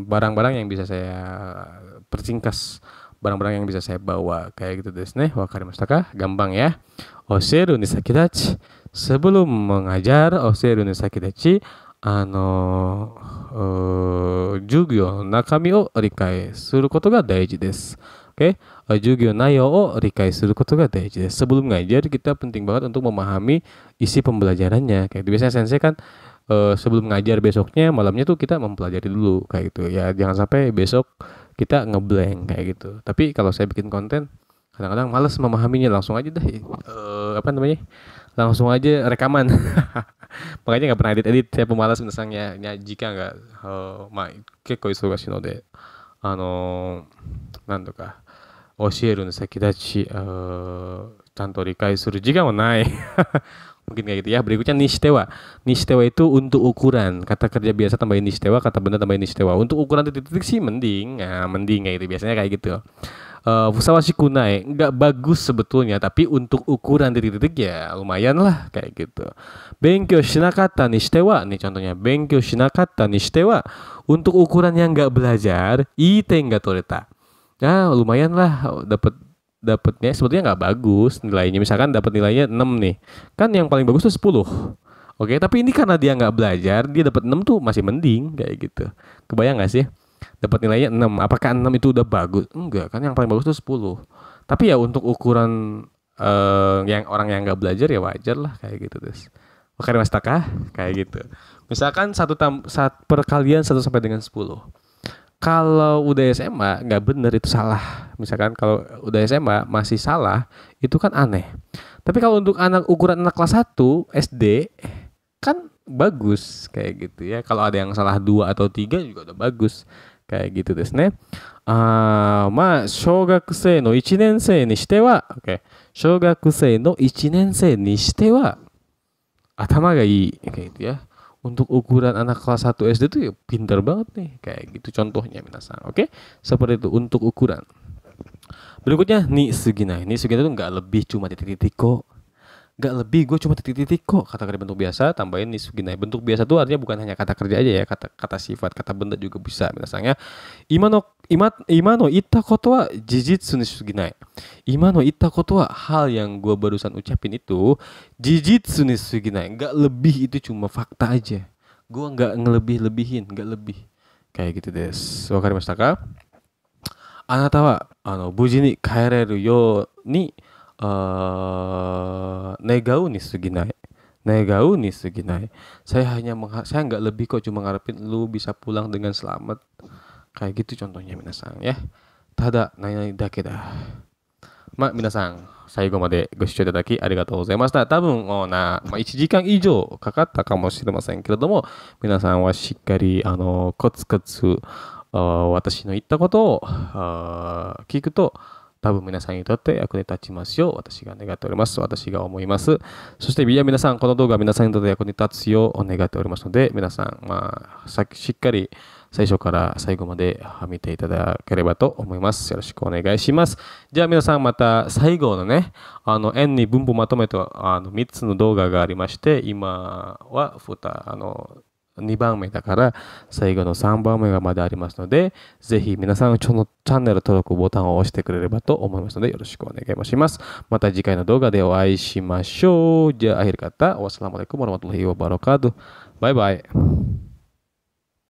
barang-barang yang bisa saya persingkas, barang-barang yang bisa saya bawa kayak gitu desu ne. Wakarimashita kah? Gampang ya. Oshiru ni sakidachi, sebelum mengajar, oshiru ni sakidachi jugyo nakami o rikai suru koto ga daiji desu. Oke, jugyo nayo o rikai suru koto ga daiji desu. Sebelum ngajar kita penting banget untuk memahami isi pembelajarannya. Kayak biasanya sensei kan sebelum ngajar besoknya malamnya tuh kita mempelajari dulu kayak gitu ya, jangan sampai besok kita ngeblank kayak gitu. Tapi kalau saya bikin konten kadang-kadang males memahaminya, langsung aja dah langsung aja rekaman. Makanya nggak pernah edit, saya pemalas misalnya jika nggak kekko isogashi no de nanto ka osieru no sakidachi chanto rikai suru jikan wa nai. Mungkin kayak gitu ya. Berikutnya nishitewa. Nishitewa itu untuk ukuran. Kata kerja biasa tambahin nishitewa, kata benda tambahin nishitewa. Untuk ukuran titik-titik sih mending. Nah, mending kayak gitu. Biasanya kayak gitu. Fusawashi kunai. Nggak bagus sebetulnya. Tapi untuk ukuran titik-titik ya lumayan lah. Kayak gitu. Benkyou shinakatta nishitewa. Nih contohnya. Benkyou shinakatta nishitewa. Untuk ukuran yang nggak belajar. Iten ga toreta. Nah lumayan lah. Dapatnya sebetulnya nggak bagus nilainya, misalkan dapat nilainya 6 nih, kan yang paling bagus tuh 10. Oke, tapi ini karena dia nggak belajar, dia dapat 6 tuh masih mending kayak gitu. Kebayang nggak sih dapat nilainya 6, apakah 6 itu udah bagus? Enggak, kan yang paling bagus tuh 10. Tapi ya untuk ukuran yang orang yang nggak belajar ya wajar lah kayak gitu. Terus wakarimashita kah? Kayak gitu. Misalkan perkalian 1 sampai dengan 10. Kalau udah SMA nggak bener, itu salah. Misalkan kalau udah SMA masih salah, itu kan aneh. Tapi kalau untuk ukuran anak kelas 1 SD kan bagus kayak gitu ya. Kalau ada yang salah 2 atau 3 juga udah bagus kayak gitu desu ne. Shougakusei no 1年生にしては、shougakusei no 1年生にしてはatama ga ii kayak gitu ya. Untuk ukuran anak kelas 1 SD tuh ya pintar banget nih. Kayak gitu contohnya minasan. Oke? Seperti itu untuk ukuran. Berikutnya ni suginai. Ni suginai itu nggak lebih cuma titik-titik kok. Nggak lebih, gue cuma titik-titik kok. Kata kerja bentuk biasa tambahin ni suginai. Bentuk biasa tuh artinya bukan hanya kata kerja aja ya. Kata sifat, kata benda juga bisa. Misalnya ima no itta koto wa jijitsu ni suginai. Ima no itta koto wa, hal yang gue barusan ucapin itu jijitsu ni suginai. Nggak lebih, itu cuma fakta aja. Gue nggak ngelebih-lebihin, nggak lebih. Kayak gitu desu. Wakarimashita ka? Anata wa buji ni kaereru yo ni negau ni suginai. Negau ni suginai. Saya nggak lebih kok, cuma ngarepin lu bisa pulang dengan selamat. Kayak gitu contohnya minasan ya. Tada nai dake da. Minasan, 最後までご視聴いただきありがとうございました。多分1時間以上かかったかもしれませんけれども、皆さんはしっかりコツコツ私の言ったことを聞くと、多分皆さんにとって役に立ちますよう私が願っております。私が思います。そして皆さん、この動画皆さんにとって役に立つよう願っておりますので、皆さん、しっかり最初から最後まで見ていただければと思います。よろしくお願いします。じゃあ皆さん、また最後のね、円に分布まとめと3つの動画がありまして、今は2番目だから最後の3番目がまだありますので、ぜひ皆さんチャンネル登録ボタンを押してくれればと思いますので、よろしくお願いします。また次回の動画でお会いしましょう。じゃあakhir kata wassalamualaikum warahmatullahi wabarakatuh. Bye bye.